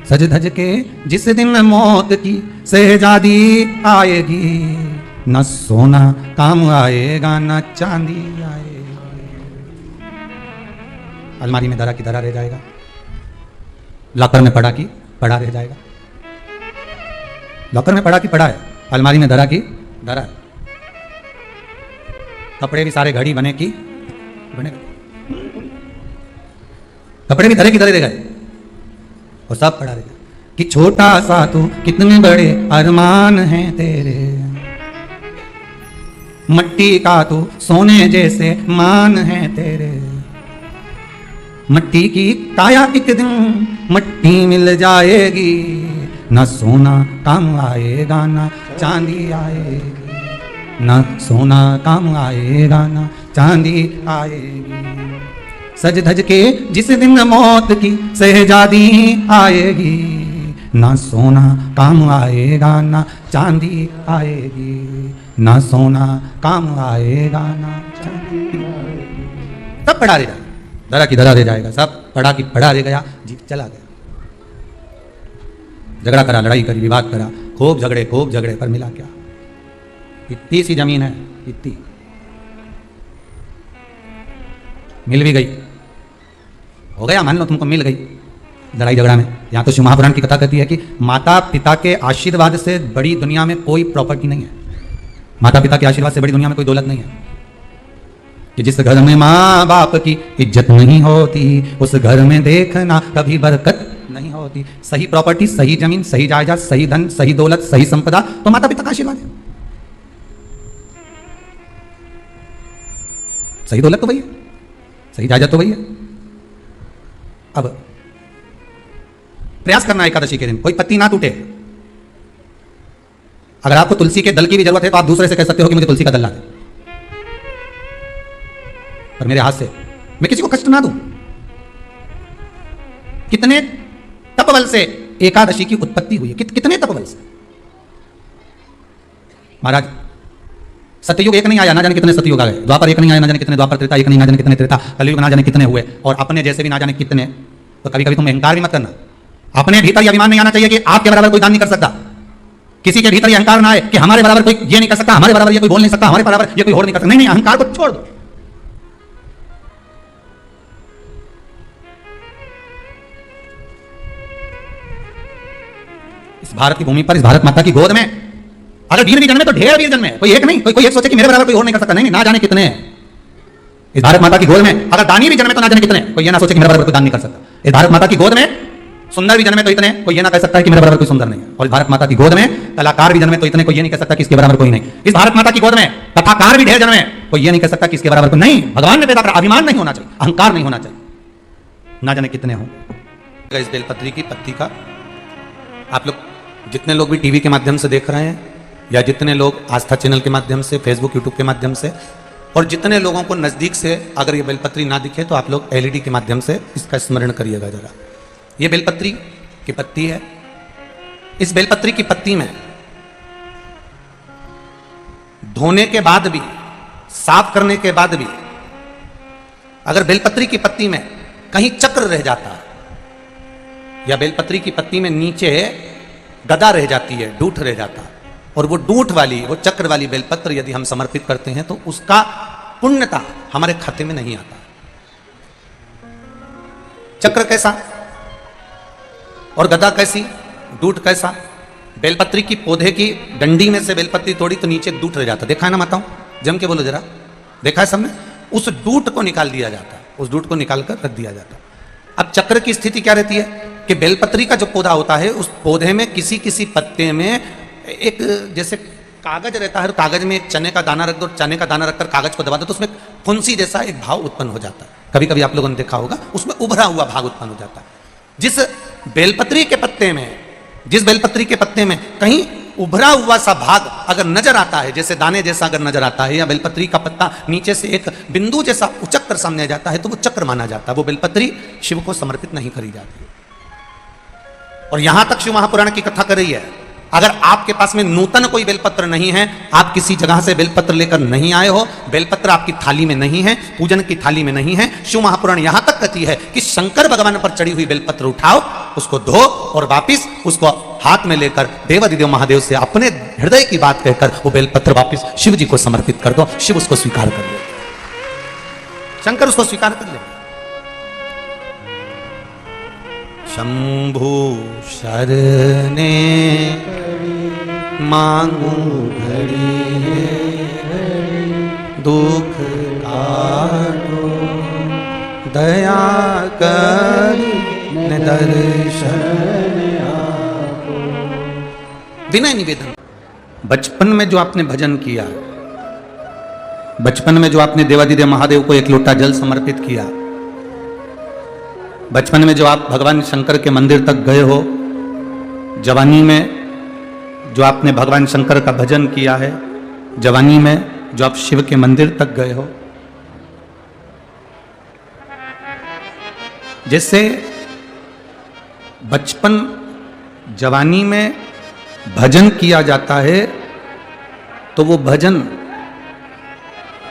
सज धज के जिस दिन मौत की शहजादी आएगी, न सोना काम आएगा न चांदी आएगी। अलमारी में धरा की धरा रह जाएगा, लॉकर में पड़ा की पड़ा रह जाएगा। लॉकर में पड़ा की पड़ा है, अलमारी में धरा की धरा है। कपड़े भी सारे घड़ी बने की बने, कपड़े भी धरे की धरे रह गए और सब पड़ा रहेगा कि छोटा सा तू कितने बड़े अरमान हैं तेरे, मट्टी का तू सोने जैसे मान है तेरे। मट्टी की काया एक दिन मट्टी मिल जाएगी, न सोना काम आएगा न चांदी आएगी, न सोना काम आएगा न चांदी आएगी। सज धज के जिस दिन मौत की शहजादी आएगी, ना सोना काम आएगा ना चांदी आएगी, ना सोना काम आएगा ना चांदी आएगी। सब पड़ा रह जाएगा, धरा की धरा रह जाएगा, सब पड़ा की पड़ा रह गया, जीत चला गया। झगड़ा करा, लड़ाई करी, विवाद करा, खूब झगड़े पर मिला क्या? इतनी सी जमीन है, इतनी मिल भी गई, हो गया, मान लो तुमको मिल गई लड़ाई झगड़ा में। यहाँ तो शिव महापुराण की कथा कहती है कि माता पिता के आशीर्वाद से बड़ी दुनिया में कोई प्रॉपर्टी नहीं है, माता पिता के आशीर्वाद से बड़ी दुनिया में कोई दौलत नहीं है। कि जिस घर में माँ बाप की इज्जत नहीं होती, उस घर में देखना कभी बरकत नहीं होती। सही प्रॉपर्टी, सही जमीन, सही जायदाद, सही धन, सही दौलत, सही संपदा तो माता पिता का आशीर्वाद है। सही दौलत तो वही है, सही जायदाद तो वही है। अब प्रयास करना एकादशी के दिन कोई पत्ती ना टूटे। अगर आपको तुलसी के दल की भी जरूरत है तो आप दूसरे से कह सकते हो कि मुझे तुलसी का दल ला दे, पर मेरे हाथ से मैं किसी को कष्ट ना दूं। कितने तपबल से एकादशी की उत्पत्ति हुई है, कितने तपबल से। महाराज सत्ययुग एक नहीं आया, ना जाने कितने सतयुग आ गए। द्वापर एक नहीं आया, ना जाने कितने द्वापर, त्रेता एक नहीं, ना जाने कितने त्रेता, कलयुग ना जाने कितने हुए, और अपने जैसे भी ना जाने कितने। तो कभी कभी तुम अहंकार भी मत करना। अपने भीतर यह अभिमान नहीं आना चाहिए कि आपके बराबर कोई दान नहीं कर सकता। किसी के भीतर यह अहंकार ना आए कि हमारे बराबर कोई ये नहीं कर सकता, हमारे बराबर ये कोई बोल नहीं सकता, हमारे बराबर ये कोई और नहीं कर सकता। नहीं, अहंकार को छोड़ दो। इस भारत की भूमि पर, इस भारत माता की गोद में अगर वीर भी जन्मे तो ढेर वीर जन्मे, कोई एक नहीं। कोई एक सोचे कि मेरे बराबर कोई और नहीं कर सकता। नहीं, ना जाने कितने। इस भारत माता की गोद में अगर दानी भी जन्मे तो ना जाने कितने। कोई ये ना सोचे कि मेरे बराबर कोई दान नहीं कर सकता। इस भारत माता की गोद में सुंदर भी जन्मे तो इतने, कोई ये ना कह सकता है कि मेरे बराबर कोई सुंदर नहीं है। और इस भारत माता की गोद में कलाकार भी जन्मे तो इतने, कोई ये नहीं कह सकता कि इसके बराबर कोई नहीं। इस भारत माता की गोद में कथाकार भी ढेर जन्मे, कोई ये नहीं कह सकता कि इसके बराबर कोई नहीं। भगवान ने पैदा करा, अभिमान नहीं होना चाहिए, अहंकार नहीं होना चाहिए। ना जाने कितने हों। इस बेलपत्री की पत्ती का आप लोग जितने लोग भी टीवी के माध्यम से देख रहे हैं, या जितने लोग आस्था चैनल के माध्यम से, फेसबुक यूट्यूब के माध्यम से, और जितने लोगों को नज़दीक से अगर ये बेलपत्री ना दिखे तो आप लोग एलईडी के माध्यम से इसका स्मरण करिएगा जरा। ये बेलपत्री की पत्ती है। इस बेलपत्री की पत्ती में धोने के बाद भी, साफ करने के बाद भी अगर बेलपत्री की पत्ती में कहीं चक्र रह जाता है, या बेलपत्री की पत्ती में नीचे गदा रह जाती है, डूठ रह जाता है, और वो डूठ वाली, वो चक्र वाली बेलपत्र यदि हम समर्पित करते हैं तो उसका पुण्यता हमारे खाते में नहीं आता। चक्र कैसा और गदा कैसी, दूठ कैसा। बेलपत्री की पौधे की डंडी में से बेलपत्री तोड़ी तो नीचे दूठ रह जाता, देखा है ना माताओं, जम के बोलो जरा, देखा है सबने। उस दूठ को निकाल दिया जाता, उस दूठ को निकाल कर रख दिया जाता। अब चक्र की स्थिति क्या रहती है कि बेलपत्री का जो पौधा होता है उस पौधे में किसी किसी पत्ते में एक जैसे कागज रहता है, कागज में एक चने का दाना रख दो, चने का दाना रखकर कागज को दबा दो तो उसमें फुंसी जैसा एक भाव उत्पन्न हो जाता है। कभी कभी आप लोगों ने देखा होगा, उसमें उभरा हुआ भाग उत्पन्न हो जाता है। जिस बेलपत्री के पत्ते में, जिस बेलपत्री के पत्ते में कहीं उभरा हुआ सा भाग अगर नजर आता है, जैसे दाने जैसा अगर नजर आता है, या बेलपत्री का पत्ता नीचे से एक बिंदु जैसा उचक कर सामने आ जाता है, तो वो चक्र माना जाता है। वो बेलपत्री शिव को समर्पित नहीं करी जाती। और यहां तक शिव महापुराण की कथा कर रही है, अगर आपके पास में नूतन कोई बेलपत्र नहीं है, आप किसी जगह से बेलपत्र लेकर नहीं आए हो, बेलपत्र आपकी थाली में नहीं है, पूजन की थाली में नहीं है, शिव महापुराण यहां तक कहती है कि शंकर भगवान पर चढ़ी हुई बेलपत्र उठाओ, उसको धो और वापिस उसको हाथ में लेकर देवादिदेव महादेव से अपने हृदय की बात कहकर वो बेलपत्र वापिस शिव जी को समर्पित कर दो। शिव उसको स्वीकार कर ले, शंकर उसको स्वीकार कर ले। शंभु शरणे मांगू घड़ी दुख काटो, दया करी दर्शन आपो। विनय निवेदन। बचपन में जो आपने भजन किया, बचपन में जो आपने देवादिदेव महादेव को एक लोटा जल समर्पित किया, बचपन में जो आप भगवान शंकर के मंदिर तक गए हो, जवानी में जो आपने भगवान शंकर का भजन किया है, जवानी में जो आप शिव के मंदिर तक गए हो, जैसे बचपन जवानी में भजन किया जाता है, तो वो भजन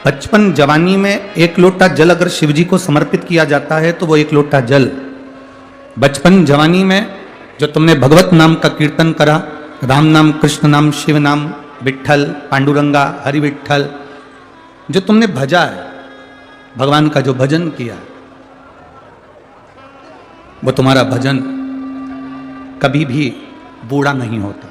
बचपन जवानी में एक लोटा जल अगर शिव जी को समर्पित किया जाता है तो वो एक लोटा जल बचपन जवानी में जो तुमने भगवत नाम का कीर्तन करा, राम नाम, कृष्ण नाम, शिव नाम, विट्ठल, पांडुरंगा, हरि विट्ठल, जो तुमने भजा है, भगवान का जो भजन किया, वो तुम्हारा भजन कभी भी बूढ़ा नहीं होता।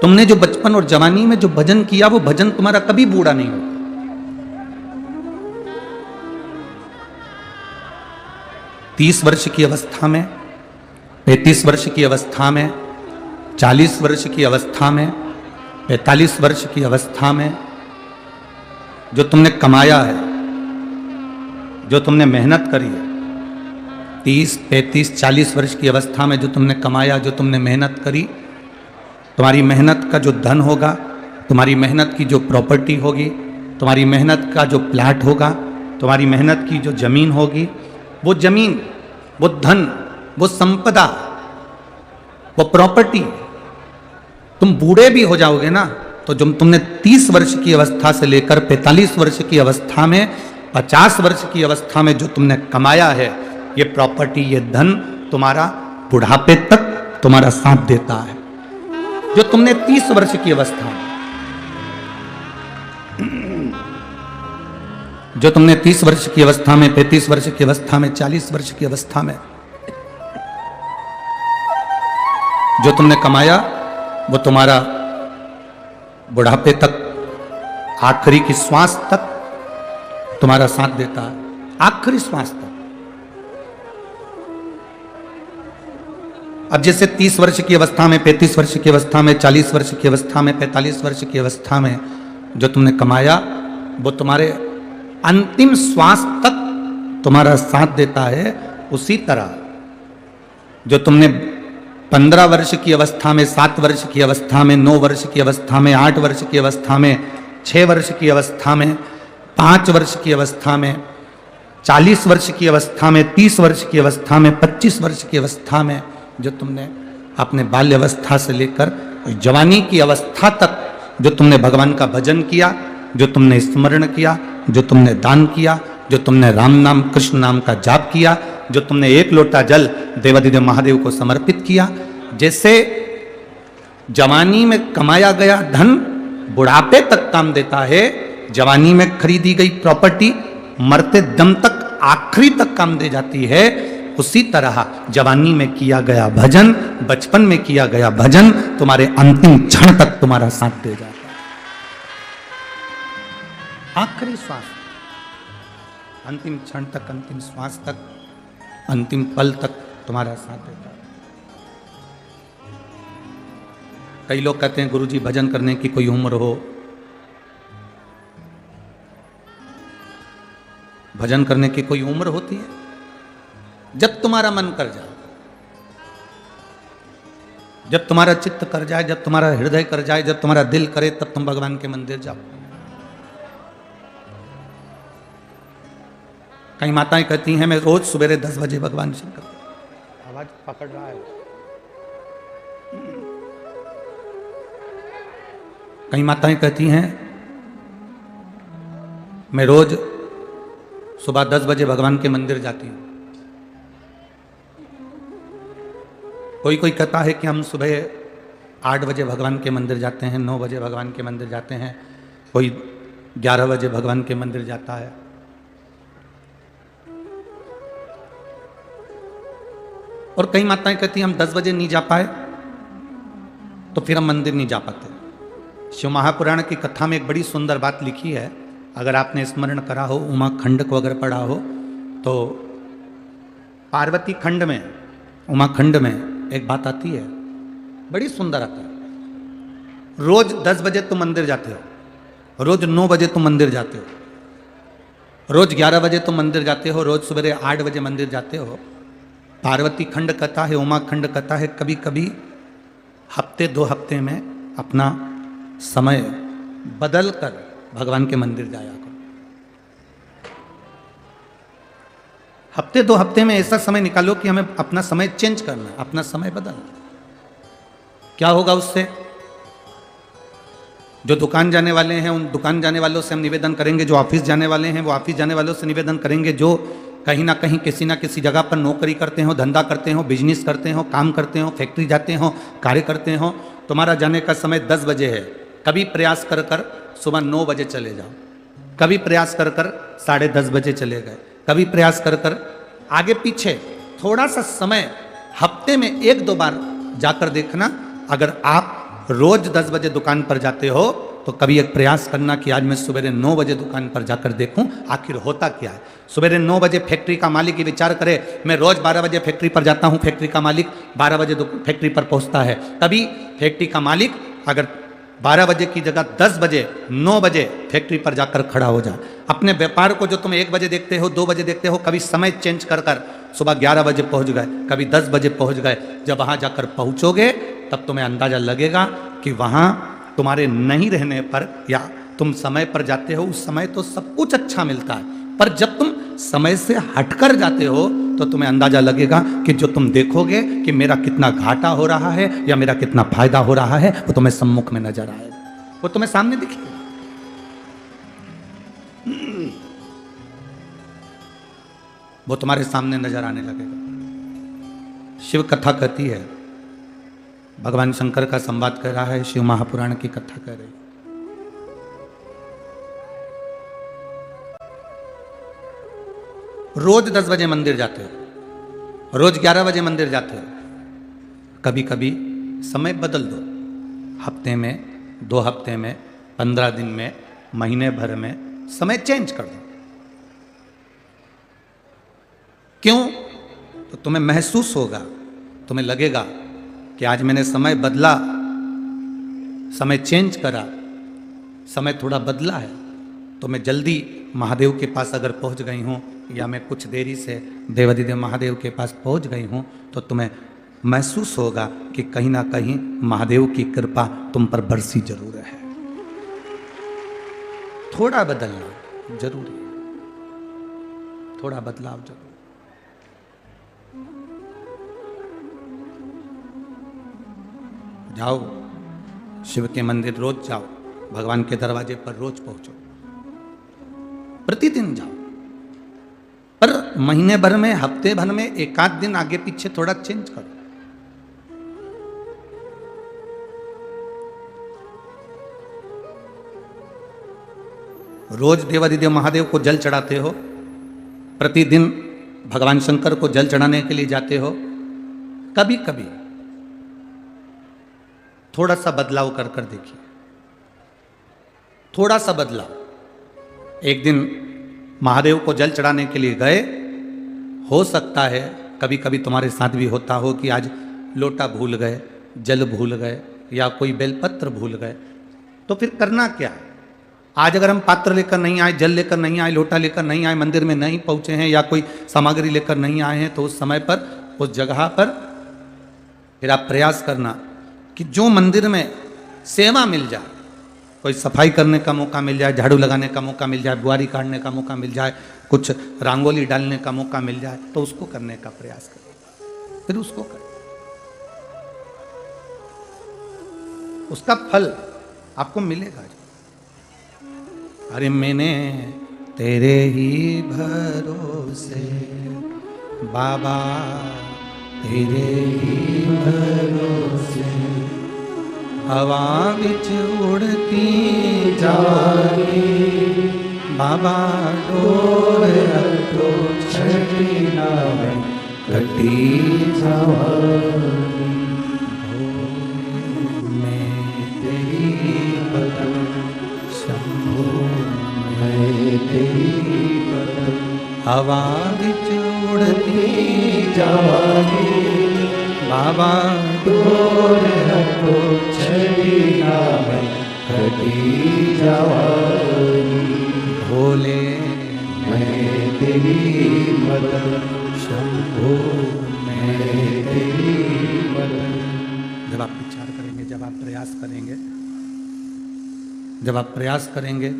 तुमने जो बचपन और जवानी में जो भजन किया, वो भजन तुम्हारा कभी बूढ़ा नहीं होता। 30 वर्ष की अवस्था में, 35 वर्ष की अवस्था में, 40 वर्ष की अवस्था में, 45 वर्ष की अवस्था में जो तुमने कमाया है, जो तुमने मेहनत करी है, 30, 35, 40 वर्ष की अवस्था में जो तुमने कमाया, जो तुमने मेहनत करी, तुम्हारी मेहनत का जो धन होगा, तुम्हारी मेहनत की जो प्रॉपर्टी होगी, तुम्हारी मेहनत का जो प्लाट होगा, तुम्हारी मेहनत की जो जमीन होगी, वो जमीन, वो धन, वो संपदा, वो प्रॉपर्टी, तुम बूढ़े भी हो जाओगे ना, तो जो तुमने 30 वर्ष की अवस्था से लेकर 45 वर्ष की अवस्था में, 50 वर्ष की अवस्था में जो तुमने कमाया है, ये प्रॉपर्टी, ये धन तुम्हारा बुढ़ापे तक तुम्हारा साथ देता है। जो तुमने 30 वर्ष की अवस्था में, जो तुमने 30 वर्ष की अवस्था में, 35 वर्ष की अवस्था में, 40 वर्ष की अवस्था में जो तुमने कमाया, वो तुम्हारा बुढ़ापे तक, आखिरी की श्वास तक तुम्हारा साथ देता है, आखिरी श्वास तक। अब जैसे 30 वर्ष की अवस्था में, 35 वर्ष की अवस्था में, 40 वर्ष की अवस्था में, 45 वर्ष की अवस्था में जो तुमने कमाया, वो तुम्हारे अंतिम श्वास तक तुम्हारा साथ देता है। उसी तरह जो तुमने 15 वर्ष की अवस्था में, 7 वर्ष की अवस्था में, 9 वर्ष की अवस्था में, 8 वर्ष की अवस्था में, 6 वर्ष की अवस्था में, 5 वर्ष की अवस्था में, 40 वर्ष की अवस्था में, 30 वर्ष की अवस्था में, 25 वर्ष की अवस्था में जो तुमने अपने बाल्य अवस्था से लेकर जवानी की अवस्था तक जो तुमने भगवान का भजन किया, जो तुमने स्मरण किया, जो तुमने दान किया, जो तुमने राम नाम, कृष्ण नाम का जाप किया, जो तुमने एक लोटा जल देवादिदेव महादेव को समर्पित किया, जैसे जवानी में कमाया गया धन बुढ़ापे तक काम देता है, जवानी में खरीदी गई प्रॉपर्टी मरते दम तक आखिरी तक काम दे जाती है, उसी तरह जवानी में किया गया भजन, बचपन में किया गया भजन तुम्हारे अंतिम क्षण तक तुम्हारा साथ दे जाता है। आखिरी श्वास, अंतिम क्षण तक, अंतिम श्वास तक, अंतिम पल तक तुम्हारा साथ देता है। कई लोग कहते हैं गुरुजी भजन करने की कोई उम्र हो, भजन करने की कोई उम्र होती है? जब तुम्हारा मन कर जाए, जब तुम्हारा चित्त कर जाए, जब तुम्हारा हृदय कर जाए, जब तुम्हारा दिल करे, तब तुम भगवान के मंदिर जाओ। कई माताएं कहती हैं मैं रोज सवेरे 10 बजे भगवान शंकर, आवाज पकड़ रहा है। कई माताएं कहती हैं मैं रोज सुबह 10 बजे भगवान के मंदिर जाती हूं। कोई कोई कहता है कि हम सुबह 8 बजे भगवान के मंदिर जाते हैं, 9 बजे भगवान के मंदिर जाते हैं, कोई 11 बजे भगवान के मंदिर जाता है। और कई माताएं कहती हैं हम 10 बजे नहीं जा पाए तो फिर हम मंदिर नहीं जा पाते। शिव महापुराण की कथा में एक बड़ी सुंदर बात लिखी है, अगर आपने स्मरण करा हो, उमा खंड को अगर पढ़ा हो तो पार्वती खंड में, उमा खंड में एक बात आती है, बड़ी सुंदर आता है। रोज 10 बजे तुम मंदिर जाते हो, रोज 9 बजे तुम मंदिर जाते हो, रोज 11 बजे तुम मंदिर जाते हो, रोज सवेरे 8 बजे मंदिर जाते हो। पार्वती खंड कहता है, उमा खंड कहता है, कभी कभी हफ्ते 2 हफ्ते में अपना समय बदल कर भगवान के मंदिर जाया करो। हफ्ते 2 हफ्ते में ऐसा समय निकालो कि हमें अपना समय चेंज करना है, अपना समय बदलना। क्या होगा उससे? जो दुकान जाने वाले हैं उन दुकान जाने वालों से हम निवेदन करेंगे, जो ऑफिस जाने वाले हैं वो ऑफिस जाने वालों से निवेदन करेंगे, जो कहीं ना कहीं किसी ना किसी जगह पर नौकरी करते हो, धंधा करते हो, बिजनेस करते हो, काम करते हो, फैक्ट्री जाते हो, कार्य करते हो, तुम्हारा जाने का समय 10 बजे है। कभी प्रयास कर कर सुबह 9 बजे चले जाओ, कभी प्रयास कर कर 10:30 बजे चले गए, कभी प्रयास कर कर आगे पीछे थोड़ा सा समय हफ्ते में 1-2 बार जाकर देखना। अगर आप रोज 10 बजे दुकान पर जाते हो तो कभी एक प्रयास करना कि आज मैं सवेरे 9 बजे दुकान पर जाकर देखूं आखिर होता क्या है। सवेरे 9 बजे फैक्ट्री का मालिक ये विचार करे मैं रोज 12 बजे फैक्ट्री पर जाता हूं, फैक्ट्री का मालिक 12 बजे फैक्ट्री पर पहुंचता है। तभी फैक्ट्री का मालिक अगर 12 बजे की जगह 10 बजे 9 बजे फैक्ट्री पर जाकर खड़ा हो जाए। अपने व्यापार को जो तुम 1 बजे देखते हो, 2 बजे देखते हो, कभी समय चेंज कर कर सुबह 11 बजे पहुंच गए, कभी 10 बजे पहुंच गए। जब वहां जाकर पहुंचोगे तब तुम्हें अंदाजा लगेगा कि वहां तुम्हारे नहीं रहने पर या तुम समय पर जाते हो उस समय तो सब कुछ अच्छा मिलता है, पर जब तुम समय से हटकर जाते हो तो तुम्हें अंदाजा लगेगा कि जो तुम देखोगे कि मेरा कितना घाटा हो रहा है या मेरा कितना फायदा हो रहा है वो तुम्हें सम्मुख में नजर आएगा, वो तुम्हें सामने दिखेगा। वो तुम्हारे सामने नजर आने लगेगा। शिव कथा कहती है, भगवान शंकर का संवाद कर रहा है, शिव महापुराण की कथा कर रही। रोज 10 बजे मंदिर जाते हो, रोज 11 बजे मंदिर जाते हो, कभी कभी समय बदल दो। हफ्ते में, 2 हफ्ते में, 15 दिन में, महीने भर में समय चेंज कर दो। क्यों? तो तुम्हें महसूस होगा, तुम्हें लगेगा कि आज मैंने समय बदला, समय चेंज करा, समय थोड़ा बदला है, तो मैं जल्दी महादेव के पास अगर पहुंच गई हूं या मैं कुछ देरी से देवाधिदेव महादेव के पास पहुंच गई हूं तो तुम्हें महसूस होगा कि कहीं ना कहीं महादेव की कृपा तुम पर बरसी जरूर है। थोड़ा बदलना जरूरी है, थोड़ा बदलाव जरूरी। जाओ शिव के मंदिर रोज जाओ, भगवान के दरवाजे पर रोज पहुंचो, प्रतिदिन जाओ, पर महीने भर में, हफ्ते भर में 1-8 दिन आगे पीछे थोड़ा चेंज करो। रोज देवाधिदेव महादेव को जल चढ़ाते हो, प्रतिदिन भगवान शंकर को जल चढ़ाने के लिए जाते हो, कभी कभी थोड़ा सा बदलाव कर कर देखिए, थोड़ा सा बदलाव। एक दिन महादेव को जल चढ़ाने के लिए गए, हो सकता है कभी कभी तुम्हारे साथ भी होता हो कि आज लोटा भूल गए, जल भूल गए, या कोई बेलपत्र भूल गए, तो फिर करना क्या है? आज अगर हम पात्र लेकर नहीं आए, जल लेकर नहीं आए, लोटा लेकर नहीं आए, मंदिर में नहीं पहुंचे हैं, या कोई सामग्री लेकर नहीं आए हैं, तो उस समय पर, उस जगह पर फिर आप प्रयास करना कि जो मंदिर में सेवा मिल जाए, कोई सफाई करने का मौका मिल जाए, झाड़ू लगाने का मौका मिल जाए, बुआरी काटने का मौका मिल जाए, कुछ रंगोली डालने का मौका मिल जाए, तो उसको करने का प्रयास करें, फिर उसको करें। उसका फल आपको मिलेगा। अरे मैंने तेरे ही भरोसे बाबा, तेरे ही भरोसे हवा विच उड़ती जागी, बाबा डोर तो छड़ी ना में कटी जावागी। मैं तेरी बदन शंभू, मैं तेरी बदन हवा विच उड़ती जागी, बाबा डोर तो छड़ी ना में कटी जावागी। भोले मैं तेरी मदद, शंभो मैं तेरी मदद। जब आप विचार करेंगे, जब आप प्रयास करेंगे, जब आप प्रयास करेंगे,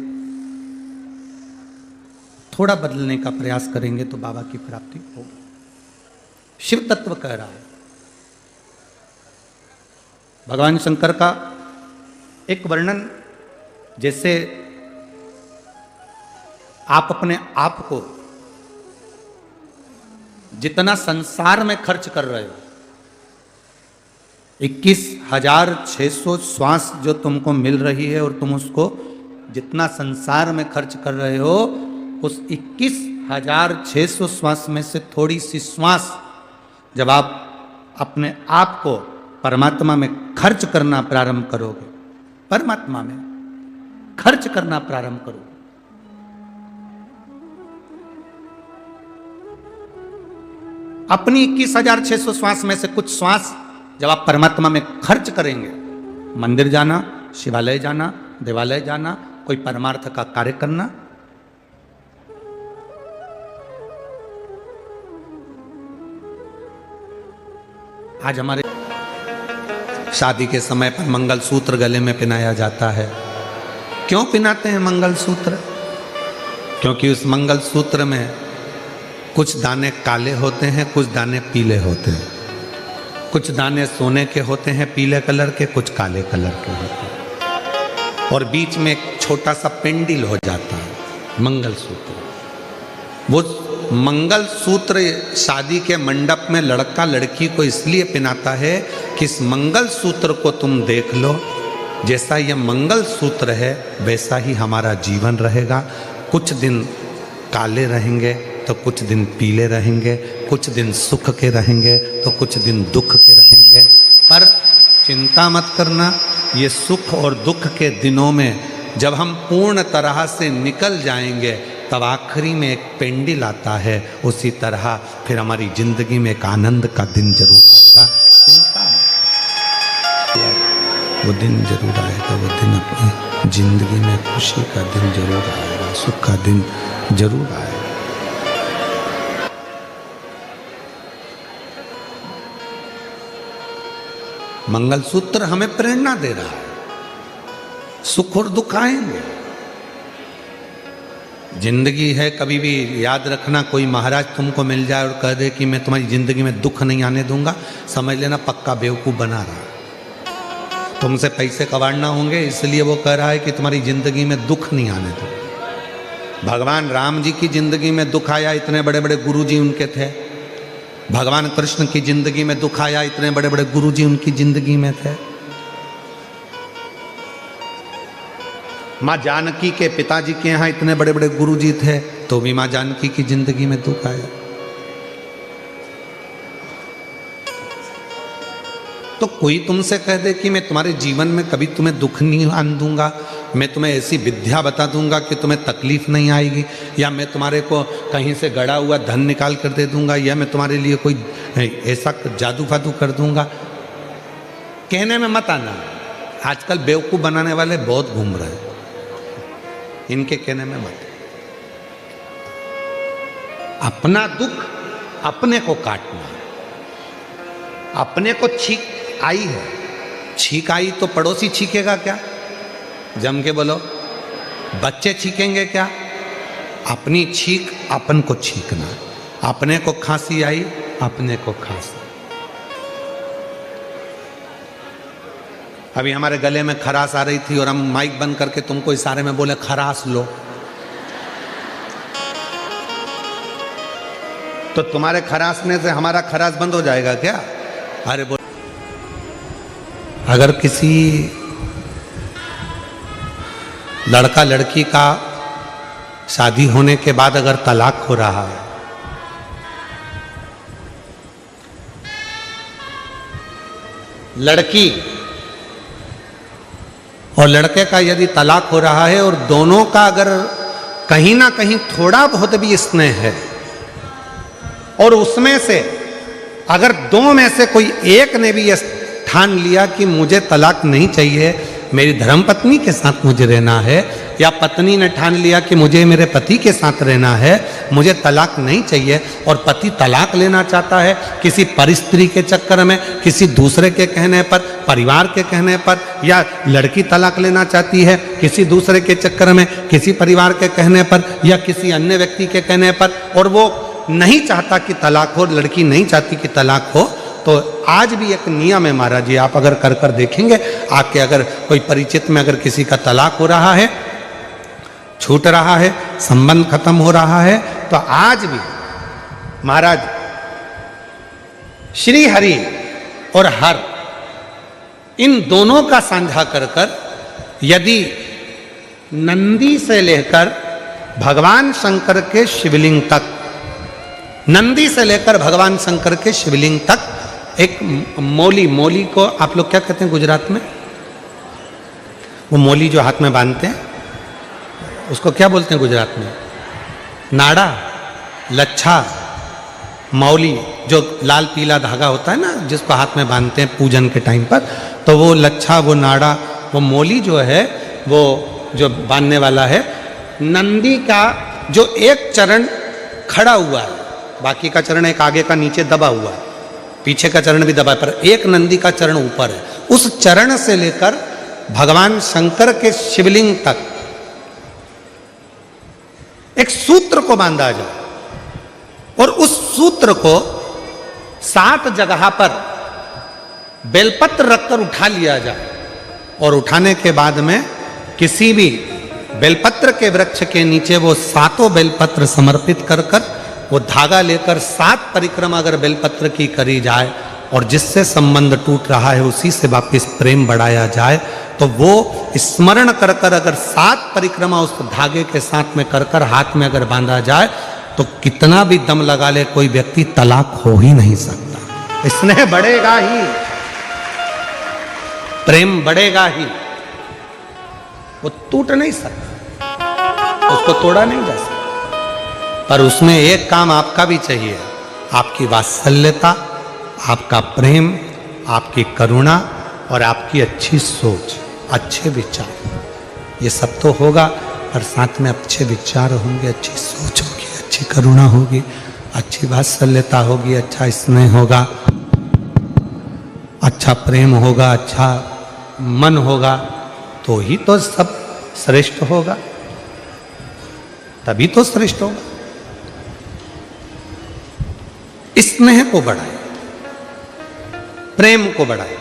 थोड़ा बदलने का प्रयास करेंगे, तो बाबा की प्राप्ति होगी। शिव तत्व कह रहा है। भगवान शंकर का एक वर्णन, जैसे आप अपने आप को जितना संसार में खर्च कर रहे हो, 21,600 श्वास जो तुमको मिल रही है, और तुम उसको जितना संसार में खर्च कर रहे हो, उस 21,600 श्वास में से थोड़ी सी श्वास जब आप अपने आप को परमात्मा में खर्च करना प्रारंभ करोगे, परमात्मा में खर्च करना प्रारंभ करोगे, अपनी 21,600 श्वास में से कुछ श्वास जब आप परमात्मा में खर्च करेंगे, मंदिर जाना, शिवालय जाना, देवालय जाना, कोई परमार्थ का कार्य करना, आज हमारे शादी के समय पर मंगलसूत्र गले में पहनाया जाता है। क्यों पहनाते हैं मंगलसूत्र? क्योंकि उस मंगलसूत्र में कुछ दाने काले होते हैं, कुछ दाने पीले होते हैं, कुछ दाने सोने के होते हैं पीले कलर के, कुछ काले कलर के होते हैं, और बीच में एक छोटा सा पेंडिल हो जाता है मंगलसूत्र। वो मंगलसूत्र शादी के मंडप में लड़का लड़की को इसलिए पहनाता है कि इस मंगलसूत्र को तुम देख लो, जैसा यह मंगलसूत्र है वैसा ही हमारा जीवन रहेगा। कुछ दिन काले रहेंगे तो कुछ दिन पीले रहेंगे, कुछ दिन सुख के रहेंगे तो कुछ दिन दुख के रहेंगे, पर चिंता मत करना, ये सुख और दुख के दिनों में जब हम पूर्ण तरह से निकल जाएंगे, तब आखिरी में एक पेंडिल आता है, उसी तरह फिर हमारी जिंदगी में एक आनंद का दिन जरूर आएगा। चिंता मत, वो दिन जरूर आएगा, वो दिन अपनी जिंदगी में खुशी का दिन जरूर आएगा, सुख का दिन जरूर आएगा। मंगलसूत्र हमें प्रेरणा दे रहा है, सुख और दुख आएंगे, जिंदगी है। कभी भी याद रखना, कोई महाराज तुमको मिल जाए और कह दे कि मैं तुम्हारी जिंदगी में दुख नहीं आने दूंगा, समझ लेना पक्का बेवकूफ बना रहा। तुमसे पैसे कमाना होंगे, इसलिए वो कह रहा है कि तुम्हारी जिंदगी में दुख नहीं आने दो। भगवान राम जी की जिंदगी में दुख आया, इतने बड़े बड़े गुरु जी उनके थे। भगवान कृष्ण की जिंदगी में दुख आया, इतने बड़े बड़े गुरु जी उनकी जिंदगी में थे। माँ जानकी के पिताजी के यहाँ इतने बड़े बड़े गुरुजी थे तो भी माँ जानकी की जिंदगी में दुख आया। तो कोई तुमसे कह दे कि मैं तुम्हारे जीवन में कभी तुम्हें दुख नहीं आने दूंगा, मैं तुम्हें ऐसी विद्या बता दूंगा कि तुम्हें तकलीफ नहीं आएगी, या मैं तुम्हारे को कहीं से गड़ा हुआ धन निकाल कर दे दूंगा, या मैं तुम्हारे लिए कोई ऐसा जादू फादू कर दूंगा, कहने में मत आना। आजकल बेवकूफ़ बनाने वाले बहुत घूम रहे हैं, इनके कहने में मत। अपना दुख अपने को काटना। अपने को छींक आई है, छींक आई तो पड़ोसी छींकेगा क्या? जम के बोलो, बच्चे छींकेंगे क्या? अपनी छींक अपन को छींकना। अपने को खांसी आई, अपने को खांसी। अभी हमारे गले में खराश आ रही थी और हम माइक बंद करके तुमको इशारे में बोले खराश लो, तो तुम्हारे खराशने से हमारा खराश बंद हो जाएगा क्या? अरे बोल, अगर किसी लड़का लड़की का शादी होने के बाद अगर तलाक हो रहा है, लड़की और लड़के का यदि तलाक हो रहा है और दोनों का अगर कहीं ना कहीं थोड़ा बहुत भी स्नेह है और उसमें से अगर दो में से कोई एक ने भी यह ठान लिया कि मुझे तलाक नहीं चाहिए, मेरी धर्मपत्नी के साथ मुझे रहना है, या पत्नी ने ठान लिया कि मुझे मेरे पति के साथ रहना है, मुझे तलाक नहीं चाहिए, और पति तलाक लेना चाहता है किसी परिस्त्री के चक्कर में, किसी दूसरे के कहने पर, परिवार के कहने पर, या लड़की तलाक लेना चाहती है किसी दूसरे के चक्कर में, किसी परिवार के कहने पर या किसी अन्य व्यक्ति के कहने पर, और वो नहीं चाहता कि तलाक हो, लड़की नहीं चाहती कि तलाक हो, तो आज भी एक नियम है महाराज जी, आप अगर कर कर देखेंगे, आके अगर कोई परिचित में अगर किसी का तलाक हो रहा है, छूट रहा है, संबंध खत्म हो रहा है, तो आज भी महाराज श्री हरि और हर इन दोनों का साझा कर कर यदि नंदी से लेकर भगवान शंकर के शिवलिंग तक, नंदी से लेकर भगवान शंकर के शिवलिंग तक एक मौली, मौली को आप लोग क्या कहते हैं गुजरात में? वो मौली जो हाथ में बांधते हैं उसको क्या बोलते हैं गुजरात में? नाड़ा, लच्छा, मौली, जो लाल पीला धागा होता है ना जिसको हाथ में बांधते हैं पूजन के टाइम पर, तो वो लच्छा, वो नाड़ा, वो मौली जो है वो जो बांधने वाला है, नंदी का जो एक चरण खड़ा हुआ है, बाकी का चरण एक आगे का नीचे दबा हुआ है, पीछे का चरण भी दबा है, पर एक नंदी का चरण ऊपर है। उस चरण से लेकर भगवान शंकर के शिवलिंग तक एक सूत्र को बांधा जाए और उस सूत्र को 7 जगह पर बेलपत्र रखकर उठा लिया जाए, और उठाने के बाद में किसी भी बेलपत्र के वृक्ष के नीचे वो 7 बेलपत्र समर्पित कर कर वो धागा लेकर 7 परिक्रमा अगर बेलपत्र की करी जाए और जिससे संबंध टूट रहा है उसी से वापिस प्रेम बढ़ाया जाए, तो वो स्मरण कर कर अगर 7 परिक्रमा उस धागे के साथ में कर कर हाथ में अगर बांधा जाए, तो कितना भी दम लगा ले कोई व्यक्ति तलाक हो ही नहीं सकता। स्नेह बढ़ेगा ही, प्रेम बढ़ेगा ही, वो टूट नहीं सकता, उसको तोड़ा नहीं जा सकता। पर उसमें एक काम आपका भी चाहिए, आपकी वात्सल्यता, आपका प्रेम, आपकी करुणा और आपकी अच्छी सोच, अच्छे विचार, ये सब तो होगा, और साथ में अच्छे विचार होंगे, अच्छी सोच होगी, अच्छी करुणा होगी, अच्छी वात्सल्यता होगी, अच्छा स्नेह होगा, अच्छा प्रेम होगा, अच्छा मन होगा, तो ही तो सब श्रेष्ठ होगा, तभी तो श्रेष्ठ होगा। स्नेह को बढ़ाए, प्रेम को बढ़ाए।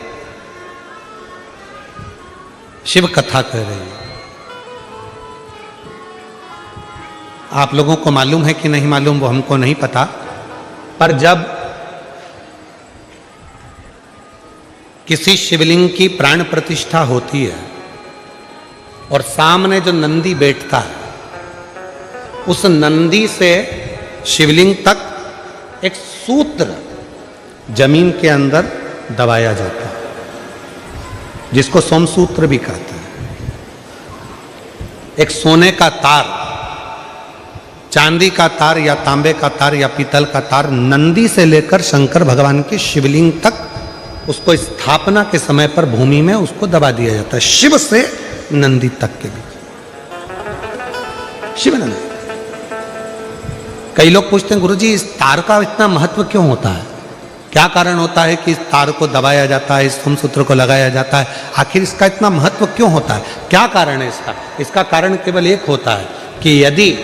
शिव कथा कह रही है, आप लोगों को मालूम है कि नहीं मालूम वो हमको नहीं पता, पर जब किसी शिवलिंग की प्राण प्रतिष्ठा होती है और सामने जो नंदी बैठता है उस नंदी से शिवलिंग तक एक सूत्र जमीन के अंदर दबाया जाता है, जिसको सोमसूत्र भी कहते हैं। एक सोने का तार, चांदी का तार या तांबे का तार या पीतल का तार नंदी से लेकर शंकर भगवान के शिवलिंग तक उसको स्थापना के समय पर भूमि में उसको दबा दिया जाता है, शिव से नंदी तक के बीच। शिव नंदी। कई लोग पूछते हैं गुरुजी इस तार का इतना महत्व क्यों होता है, क्या कारण होता है कि इस तार को दबाया जाता है, इस सोमसूत्र को लगाया जाता है, आखिर इसका इतना महत्व क्यों होता है, क्या कारण है इसका? इसका कारण केवल एक होता है कि यदि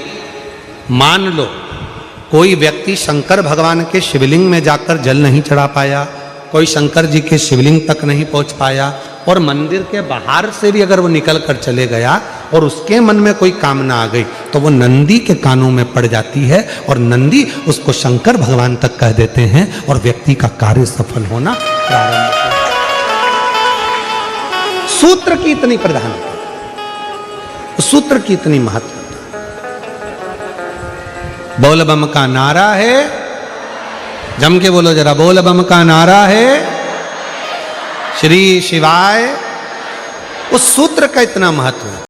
मान लो कोई व्यक्ति शंकर भगवान के शिवलिंग में जाकर जल नहीं चढ़ा पाया, कोई शंकर जी के शिवलिंग तक नहीं पहुंच पाया और मंदिर के बाहर से भी अगर वो निकल कर चले गया और उसके मन में कोई कामना आ गई तो वो नंदी के कानों में पड़ जाती है और नंदी उसको शंकर भगवान तक कह देते हैं और व्यक्ति का कार्य सफल होना प्रारंभ होता है। सूत्र की इतनी प्रधानता, सूत्र की इतनी महत्व। बोल बम का नारा है, जम के बोलो जरा, बोल बम का नारा है श्री शिवाय। उस सूत्र का इतना महत्व है।